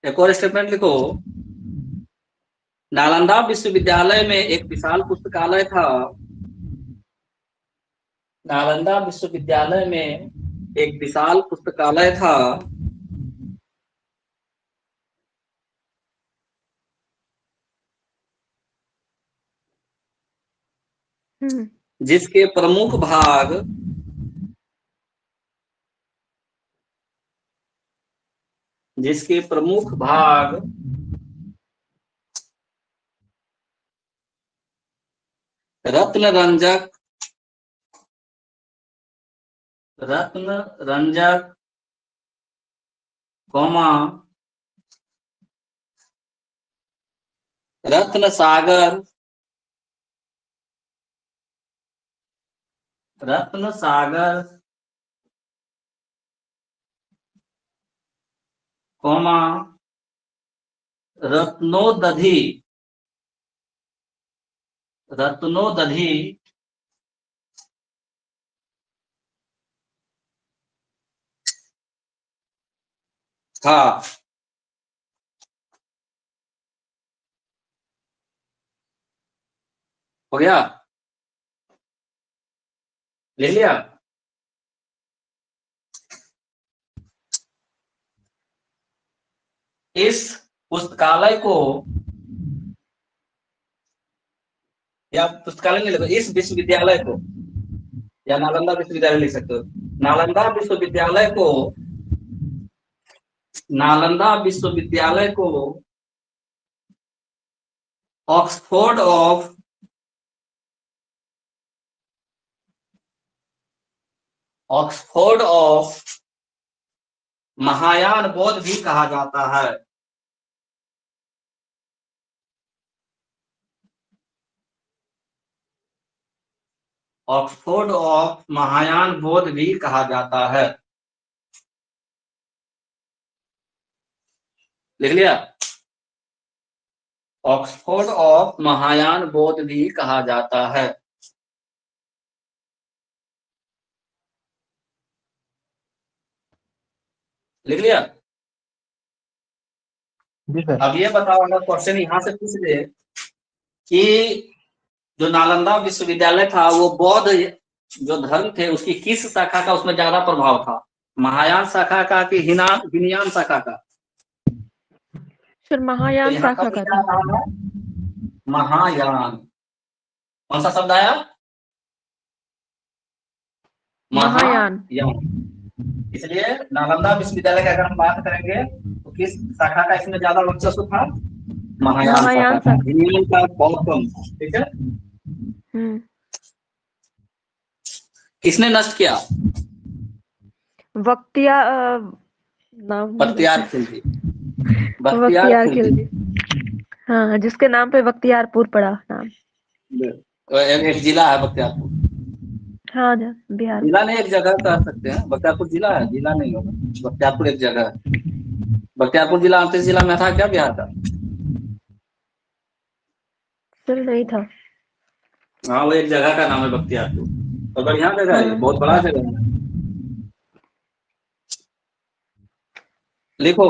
एक और स्टेटमेंट लिखो। नालंदा विश्वविद्यालय में एक विशाल पुस्तकालय था। नालंदा विश्वविद्यालय में एक विशाल पुस्तकालय था, जिसके प्रमुख भाग रत्न रंजक, कौमा रत्न सागर, कौमा रत्नोदधि था। हो गया? ले लिया? इस पुस्तकालय को, या पुस्तकालय नहीं लिखो, इस विश्वविद्यालय को, या नालंदा विश्वविद्यालय लिख सकते हो। नालंदा विश्वविद्यालय को ऑक्सफोर्ड ऑफ महायान बौद्ध भी कहा जाता है। ऑक्सफोर्ड ऑफ महायान बौद्ध भी कहा जाता है। लिख लिया? ऑक्सफोर्ड ऑफ महायान बौद्ध भी कहा जाता है। लिख लिया? जी सर। अब ये बताओ, अगर क्वेश्चन यहां से पूछ ले कि जो नालंदा विश्वविद्यालय था वो बौद्ध जो धर्म थे उसकी किस शाखा का उसमें ज्यादा प्रभाव था, महायान शाखा का कि हीनयान शाखा का? फिर तो महायान यहाँ शाखा पर का क्या था। नाम है? महायान। कौन सा शब्द आया? महायान। इसलिए नालंदा विश्वविद्यालय की अगर हम बात करेंगे तो किस शाखा का इसमें ज्यादा वर्चस्व था? महायान शाखा का। हीनयान का बहुत कम था। ठीक है, किसने नष्ट किया? बख्तियार खिलजी। बख्तियार खिलजी। हाँ, जिसके नाम पे बख्तियारपुर पड़ा नाम। एक जिला है बख्तियारपुर। हाँ, बिहार। जिला नहीं, एक जगह कह सकते हैं। बख्तियारपुर जिला है, जिला नहीं होगा। बख्तियारपुर एक जगह है। बख्तियारपुर जिला 38 जिला में था क्या बिहार का? सर नहीं था। हाँ, वो एक जगह का नाम है बख्तियारपुर, तो बढ़िया जगह है, बहुत बड़ा जगह है। लिखो,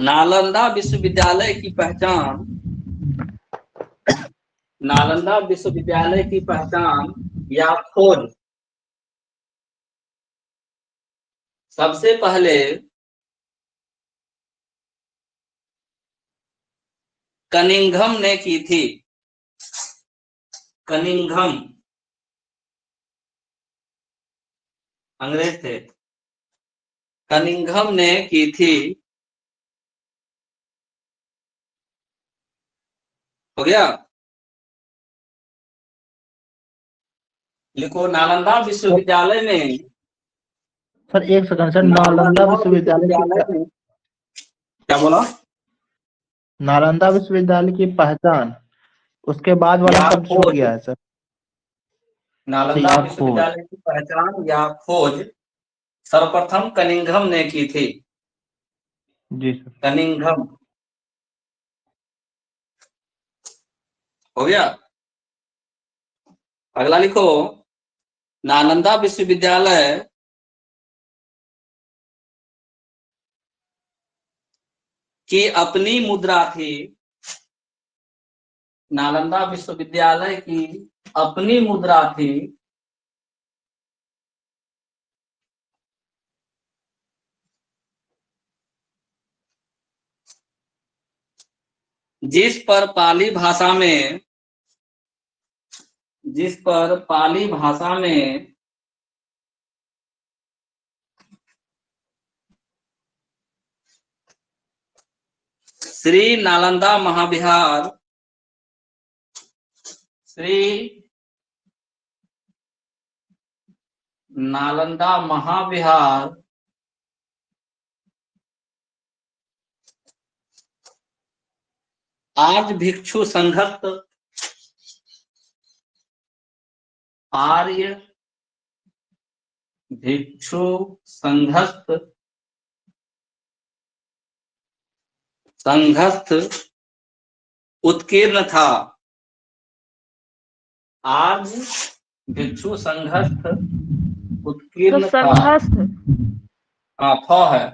नालंदा विश्वविद्यालय की पहचान, नालंदा विश्वविद्यालय की पहचान या खोज सबसे पहले कनिंघम ने की थी। कनिंघम अंग्रेज थे, कनिंघम ने की थी। हो गया, लिखो नालंदा विश्वविद्यालय में, सर एक सेकंड सर, नालंदा विश्वविद्यालय की में क्या बोला? नालंदा विश्वविद्यालय की पहचान, उसके बाद वाला या शब्द छूट खोज, गया है सर। नालंदा या विश्वविद्यालय की पहचान या खोज सर्वप्रथम कनिंघम ने की थी। जी सर। कनिंघम, हो गया। अगला लिखो, नालंदा विश्वविद्यालय की अपनी मुद्रा थी। नालंदा विश्वविद्यालय की अपनी मुद्रा थी जिस पर पाली भाषा में, जिस पर पाली भाषा में श्री नालंदा महाविहार, श्री नालंदा महाविहार आज भिक्षु संघस्थ, आर्य भिक्षु संघस्थ, संघस्थ उत्कीर्ण था। आज भिक्षु संघस्थ तो उत्कीर्ण था। संघस्थ, हाँ, थ है।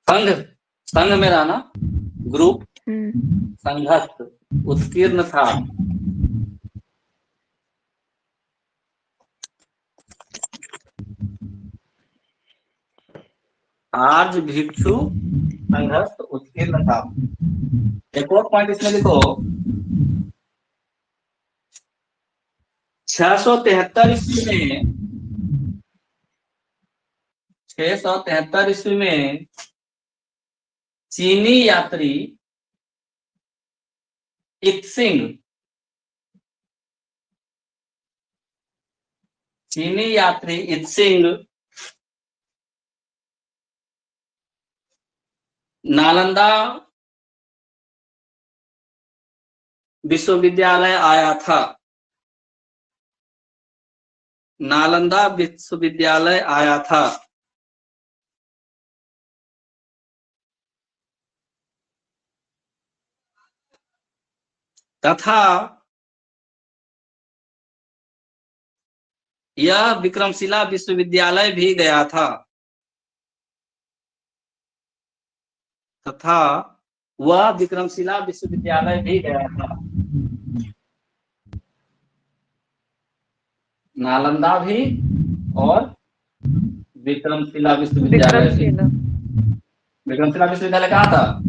संघ, संघ मेरा ना, ग्रुप, संघस्थ उत्कीर्ण था। आज भिक्षु संघर्ष उत्कीर्ण था। एक और पॉइंट इसमें लिखो, 673 ईस्वी में, 673 ईस्वी में चीनी यात्री इत्सिंग, चीनी यात्री इत्सिंग नालंदा विश्वविद्यालय आया था। नालंदा विश्वविद्यालय आया था। तथा यह विक्रमशिला विश्वविद्यालय भी गया था। तथा वह विक्रमशिला विश्वविद्यालय भी गया था। नालंदा भी और विक्रमशिला विश्वविद्यालय भी। विक्रमशिला विश्वविद्यालय कहाँ था?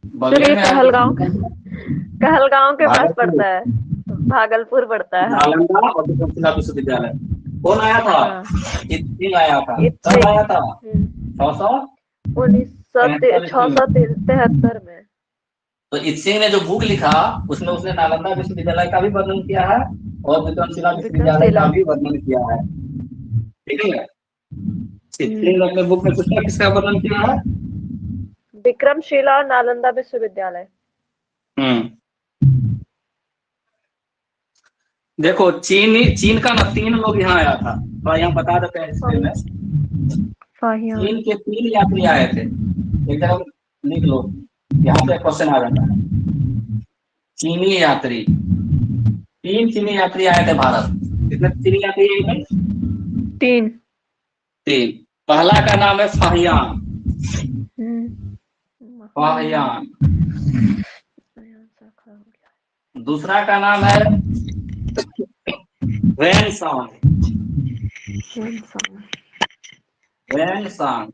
कहलगांव, कहलगांव के पास पड़ता है, भागलपुर पड़ता है। नालंदा और विक्रमशिला विश्वविद्यालय। कौन आया था? इत्सिंग आया था। कब आया था? 1973 में। तो इत्सिंग ने जो बुक लिखा उसमें उसने नालंदा विश्वविद्यालय का भी वर्णन किया है और विक्रमशिला विश्वविद्यालय का भी वर्णन किया है। ठीक है, इत्सिंग ने अपने बुक में किसका वर्णन किया है? विक्रमशिला और नालंदा विश्वविद्यालय। देखो चीन का ना 3 लोग यहाँ आया था, तो यहाँ बता देते हैं हिस्ट्री में। चीन के 3 यात्री आए थे। एक जगह लिख लो, यहाँ पे क्वेश्चन आ जाता है। चीनी यात्री, 3 चीनी यात्री आए थे भारत। कितने चीनी यात्री आए थे? 3। 3। पहला का नाम है फाहियान। फाहियान। दूसरा का नाम है वैनसांग। वैनसांग।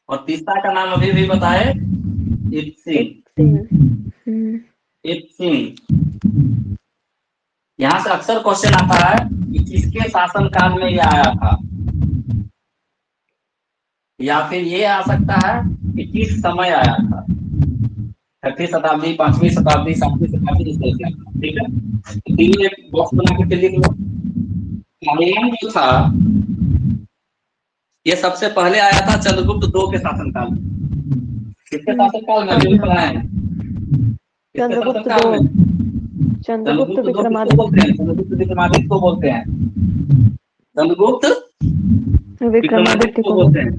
और तीसरा का नाम अभी भी बताए, इत्सिंग। इत्सिंग। यहाँ से अक्सर क्वेश्चन आता है कि किसके शासन काल में ये आया था, या फिर ये आ सकता है कि किस समय आया था, 6वीं शताब्दी, 5वीं शताब्दी, 7वीं शताब्दी, इस तरह से। ठीक है, तो तीन एक बॉक्स बना के लिख लो। फाहियान जो था ये सबसे पहले आया था चंद्रगुप्त II के शासनकाल में। किसके शासनकाल में अभी पढ़ाए हैं? चंद्रगुप्त II। चंद्रगुप्त विक्रमादित्य बोलते हैं, चंद्रगुप्त विक्रमादित्य को बोलते हैं, चंद्रगुप्त विक्रमादित्य को बोलते हैं।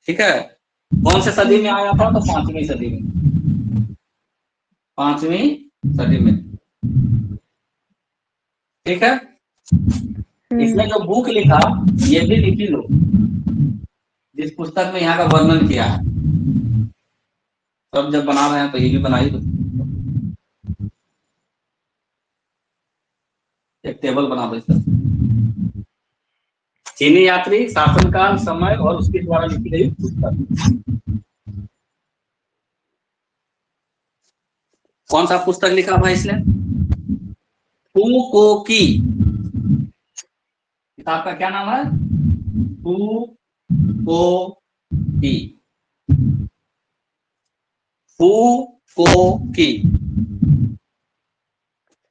ठीक है, कौन से सदी में आया था? तो 5वीं सदी में। 5वीं सदी में। ठीक है, इसने जो बुक लिखा ये भी लिखी लो, जिस पुस्तक में यहाँ का वर्णन किया है। सब जब बना रहे हैं तो ये भी बनाई दो, एक टेबल बना दो इसका। चीनी यात्री, शासनकाल, समय और उसके द्वारा लिखी गई पुस्तक। कौन सा पुस्तक लिखा भाई इसने? फुकोकी। किताब का क्या नाम है? फुकोकी। फुकोकी।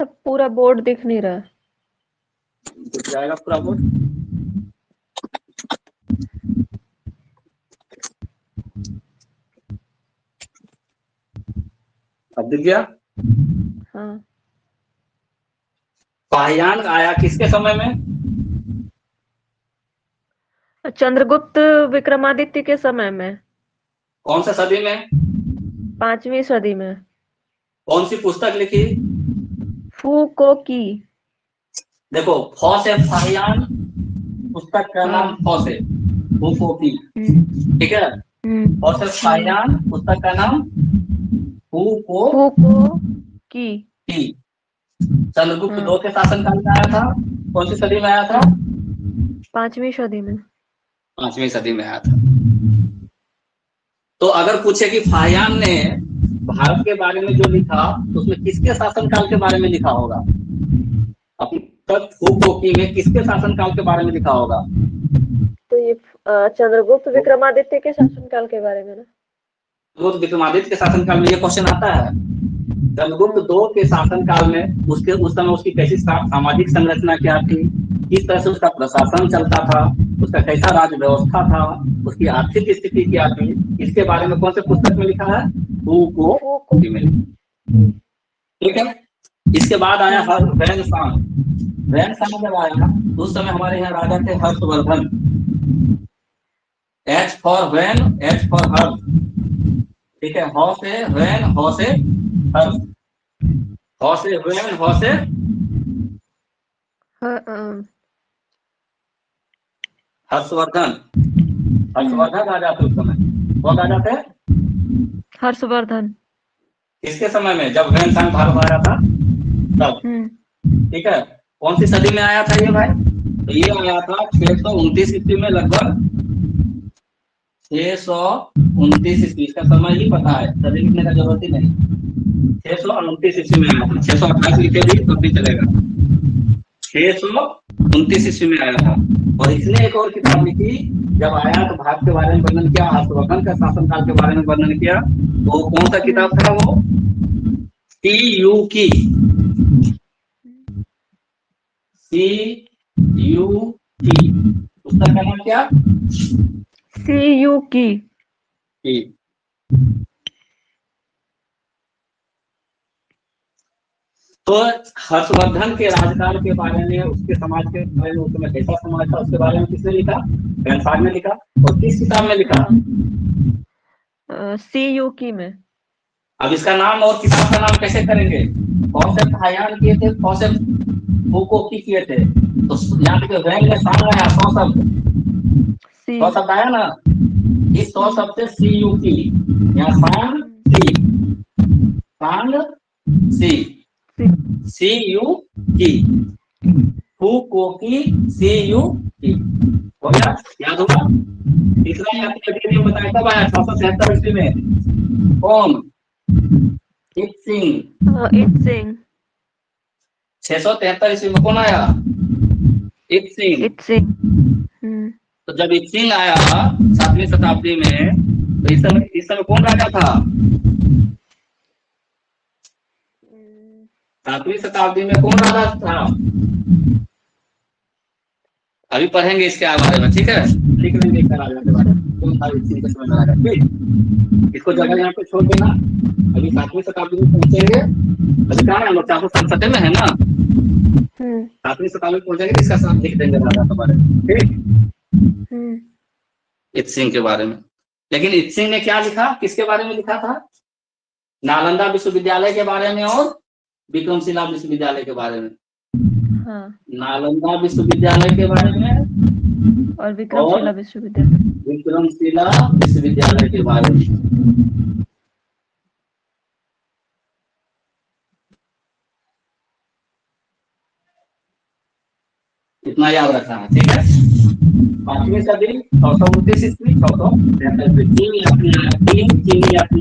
पूरा बोर्ड दिख नहीं रहा। दिख जाएगा पूरा बोर्ड। अब दिख गया? हाँ। फाहियान आया किसके समय में? चंद्रगुप्त विक्रमादित्य के समय में। कौन सा सदी में? 5वीं सदी में। कौन सी पुस्तक लिखी? फुकोकी। देखो, फौ से फाहियान, पुस्तक का नाम फौ से फुकोकी। ठीक है, फौ से फाहियान, पुस्तक का नाम फुकोकी। चंद्रगुप्त II के शासनकाल में आया था। कौन सी सदी में आया था? 5वीं सदी में। 5वीं सदी में आया था। तो अगर पूछे कि फाहियान ने भारत के बारे में जो लिखा तो उसमें किसके शासनकाल के बारे में लिखा होगा? अब तक फुकोकी में किसके शासनकाल के बारे में लिखा होगा? तो ये चंद्रगुप्त विक्रमादित्य के शासनकाल के बारे में ना? चंद्रगुप्त विक्रमादित्य के शासनकाल में ये क्वेश्चन आता है। चंद्रगुप्त II के शासनकाल में उस समय उसकी कैसी सामाजिक संरचना क्या थी, किस तरह से उसका प्रशासन चलता था, उसका कैसा राज्य व्यवस्था था, उसकी आर्थिक स्थिति क्या थी, इसके बारे में कौन से पुस्तक में लिखा है? फुकोकी में। ठीक है, इसके बाद आया वैनसांग। वैनसांग जब आया तो उस समय हमारे यहाँ राजा थे Harshvardhan. H for van, H for Harsh. ठीक है, हौ से वैन, हौ से हर्ष। हौ से वैन, हौ से हर्षवर्धन। हर्षवर्धन राजा थे उस समय। कौन राजा थे? हर्षवर्धन। किसके समय में? जब वैनसांग भारत आया था तब। ठीक है, कौन सी सदी में आया था ये भाई? तो ये आया था 629 ईस्वी में, लगभग 629 ईस्वी। इसका समय ही पता है, सदी लिखने का जरूरत ही नहीं। 629 ईस्वी में आया था। 628 लिखे भी तब भी चलेगा। 629 ईस्वी में आया था। और इसने एक और किताब लिखी, जब आया तो भारत के बारे में वर्णन किया, हर्षवर्धन का शासनकाल के बारे में वर्णन किया। तो कौन सा किताब था वो? सीयूकी। सीयूकी पुस्तक का नाम क्या? सीयूकी। तो हर्षवर्धन के राजकाल के बारे में, उसके समाज के बारे में, उसमें कैसा समाज था उसके बारे में किसने लिखा? वैनसांग ने लिखा। और किस किताब में लिखा? सीयूकी में। अब इसका नाम और किताब का नाम कैसे करेंगे? कौन से फाहियान किए थे? कौन से फूको की किए थे। तो यहाँ पे वैंग में सांग आया 100 शब्द, सी 100 शब्द आया ना, इस 100 शब्द से सी यू की, यहाँ सांग सी, सांग सी, सी यू की, फूको की सी यू की, हो गया, याद होगा। तीसरा यात्री बताया कब आया 673 ईस्वी में, कौन, इत सिंह। इत सिंह 673 ईस्वी में कौन आया, इत सिंह। इत सिंह तो जब इत सिंह आया 7वीं शताब्दी में, तो इस समय कौन राजा था, 7वीं शताब्दी में कौन राजा था, अभी पढ़ेंगे इसके बारे में, ठीक है, लिख लेंगे इसका राजा के बारे में, कौन था इत सिंह के समय का राजा। ठीक, इसको जगह यहाँ पे छोड़ देना, अभी 7वीं शताब्दी में पहुंचेंगे, अभी कहाँ है हम लोग 467 में है ना, 7वीं शताब्दी में पहुंचेंगे तो इसका साथ लिख देंगे राजा के बारे में, ठीक, इत सिंह के बारे में। लेकिन इत सिंह ने क्या लिखा, किसके बारे में लिखा था, नालंदा विश्वविद्यालय के बारे में और विक्रमशिला विश्वविद्यालय के बारे में। हाँ। नालंदा विश्वविद्यालय के बारे में और विक्रमशिला विश्वविद्यालय, विक्रमशिला विश्वविद्यालय के बारे में। इतना याद रखना है, ठीक है। 5वीं सदी 629 ईस्वी, 673 चीनी यात्री।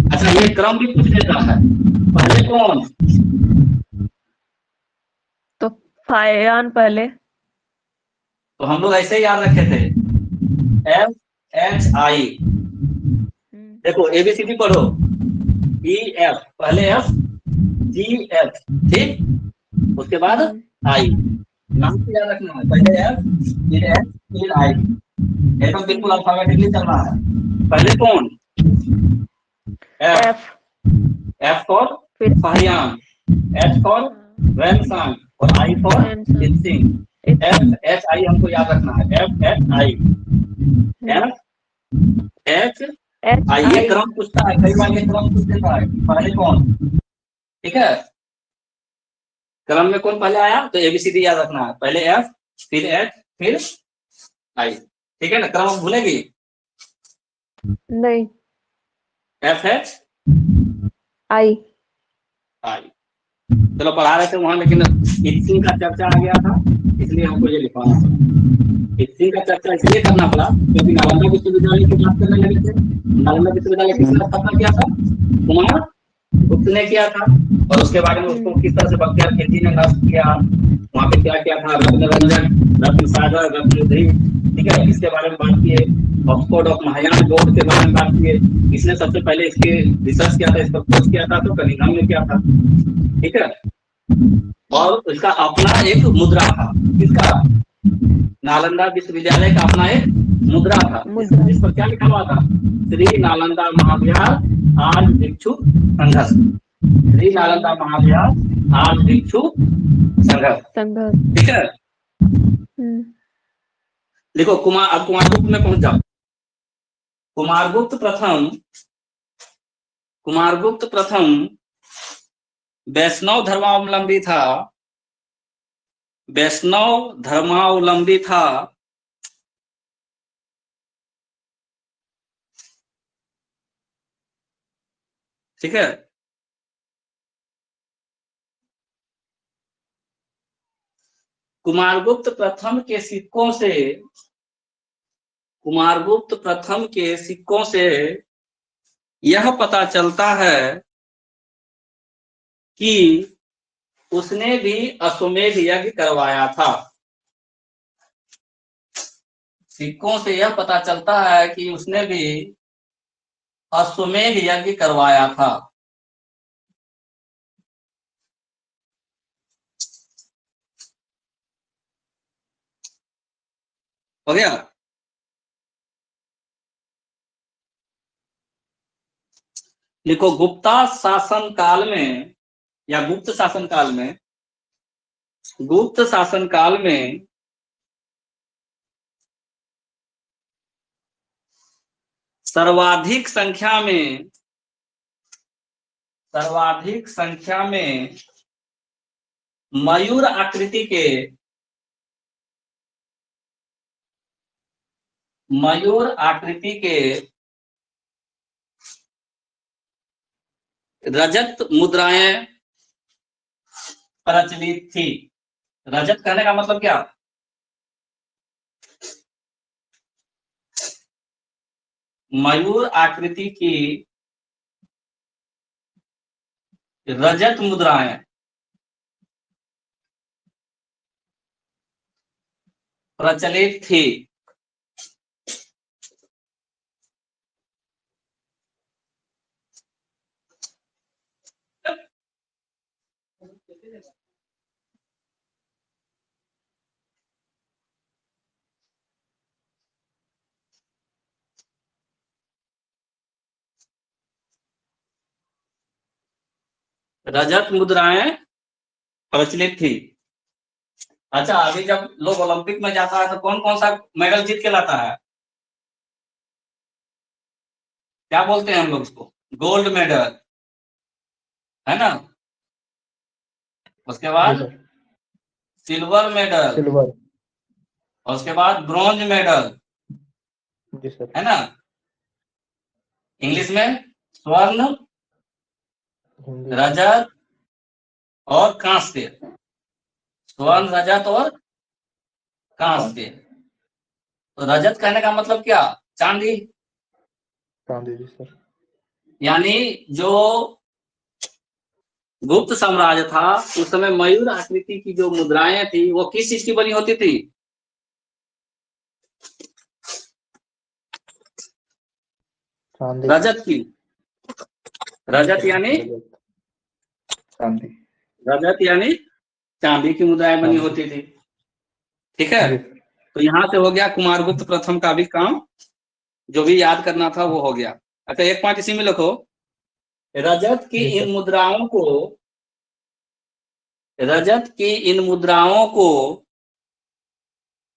अच्छा, ये क्रम भी पूछ लेता है, पहले कौन, तो फायान पहले, तो हम लोग ऐसे ही याद रखे थे, FHI। देखो ABCD पढ़ो, EF पहले F, GH, ठीक, उसके बाद I, नाम से याद रखना है, पहले F फिर H फिर I, एकदम बिल्कुल अल्फाबेटिकली चलना है। पहले कौन, F, F for Fahien, H for रैमसान और I फॉर इत सिंह। FHI हमको याद रखना है, FHI, FHI, ये क्रम पूछता है, कई बार ये क्रम पूछ देता है, पहले कौन, ठीक है, क्रम में कौन पहले आया, तो ABCD याद रखना है, पहले F फिर H फिर I, ठीक है ना, क्रम भूलेगी नहीं, FH I। चलो पढ़ा रहे थे वहां, लेकिन इत सिंह का चर्चा आ गया था, इसलिए हमको ये लिखवाना पड़ा। इत सिंह का चर्चा इसलिए करना पड़ा क्योंकि नालंदा विश्वविद्यालय की बात करने लगे थे। नालंदा विश्वविद्यालय किसने स्थापना किया था, कुमार गुप्त ने किया था, और उसके बारे में उसको किस तरह से बख्तियार खिलजी ने नष्ट किया, वहाँ पे क्या क्या था, रत्न रंजन, रत्न सागर, रत्नोदय, ठीक है, इसके बारे में बात किए। ऑक्सफोर्ड ऑफ महायान बोर्ड के बारे में बात किए, इसने सबसे पहले इसके रिसर्च किया था, इस पर खोज किया था, तो कनिंघम ने किया था, ठीक है। और इसका अपना एक मुद्रा था, किसका, नालंदा विश्वविद्यालय का अपना एक मुद्रा था, जिस पर क्या लिखा हुआ था, श्री नालंदा महाविहार आज भिक्षु संघर्ष, श्री नालंदा महाविहार आज भिक्षु संघर्ष, ठीक है। लिखो कुमार, अब कुमारगुप्त में पहुंच जाओ। कुमारगुप्त प्रथम वैष्णव धर्मावलंबी था, वैष्णव धर्मावलंबी था, ठीक है। कुमारगुप्त प्रथम के सिक्कों से यह पता चलता है कि उसने भी अश्वमेध यज्ञ करवाया था। सिक्कों से यह पता चलता है कि उसने भी अश्वमेध यज्ञ करवाया था। हो गया। लिखो गुप्त शासन काल में सर्वाधिक संख्या में मयूर आकृति के रजत मुद्राएं प्रचलित थी। रजत कहने का मतलब क्या? मयूर आकृति की रजत मुद्राएं प्रचलित थी। रजत मुद्राएं प्रचलित थी। अच्छा, अभी जब लोग ओलंपिक में जाता है तो कौन कौन सा मेडल जीत के लाता है? क्या बोलते हैं हम लोग उसको? गोल्ड मेडल, है ना। उसके जी बाद सर। Silver medal, silver. और उसके बाद ब्रॉन्ज मेडल, जी सर। है ना। इंग्लिश में स्वर्ण, हिंदी। रजत और कांस्य। स्वर्ण, रजत और कांस्य। तो रजत कहने का मतलब क्या? चांदी। चांदी। जी सर। यानी जो गुप्त साम्राज्य था उस समय मयूर आकृति की जो मुद्राएं थी वो किस चीज की बनी होती थी? चांदी। रजत की। रजत यानी चांदी। रजत यानी चांदी की मुद्राएं बनी होती थी। ठीक है। जी। तो यहाँ से हो गया कुमारगुप्त प्रथम का भी काम, जो भी याद करना था वो हो गया। अच्छा, एक पॉइंट इसी में लिखो, रजत की जी इन सर। मुद्राओं को रजत की इन मुद्राओं को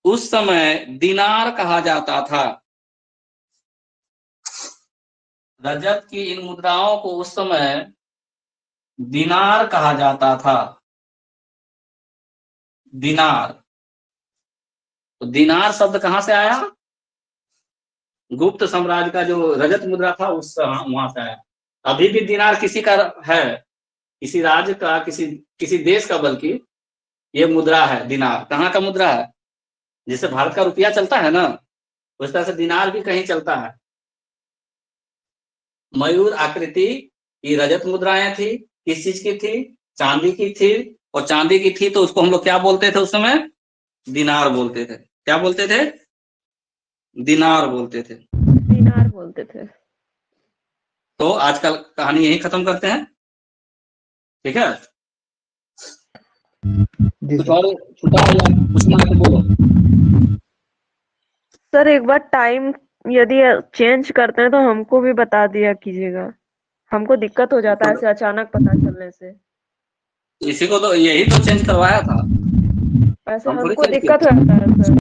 उस समय दिनार कहा जाता था। रजत की इन मुद्राओं को उस समय दिनार कहा जाता था। दिनार। तो दिनार शब्द कहां से आया? गुप्त साम्राज्य का जो रजत मुद्रा था उस वहां से आया। अभी भी दिनार किसी का है, किसी राज्य का, किसी देश का, बल्कि ये मुद्रा है। दिनार कहाँ का मुद्रा है? जैसे भारत का रुपया चलता है ना, उस तरह से दिनार भी कहीं चलता है। मयूर आकृति की रजत मुद्राएं थी। किस चीज की थी? चांदी की थी। और चांदी की थी तो उसको हम लोग क्या बोलते थे उस समय? दिनार बोलते थे। क्या बोलते थे? दिनार बोलते थे। दिनार बोलते थे। तो आज का कहानी यही खत्म करते हैं। ठीक है। जी कुछ सर। और छूटा है या पूछना है तो बोलो। सर एक बार टाइम यदि चेंज करते हैं तो हमको भी बता दिया कीजिएगा, हमको दिक्कत हो जाता है ऐसे अचानक पता चलने से। इसी को तो, यही तो चेंज करवाया था। ऐसे हम थोड़ी हमको चेंज किए दिक्कत थे। हो जाता है सर।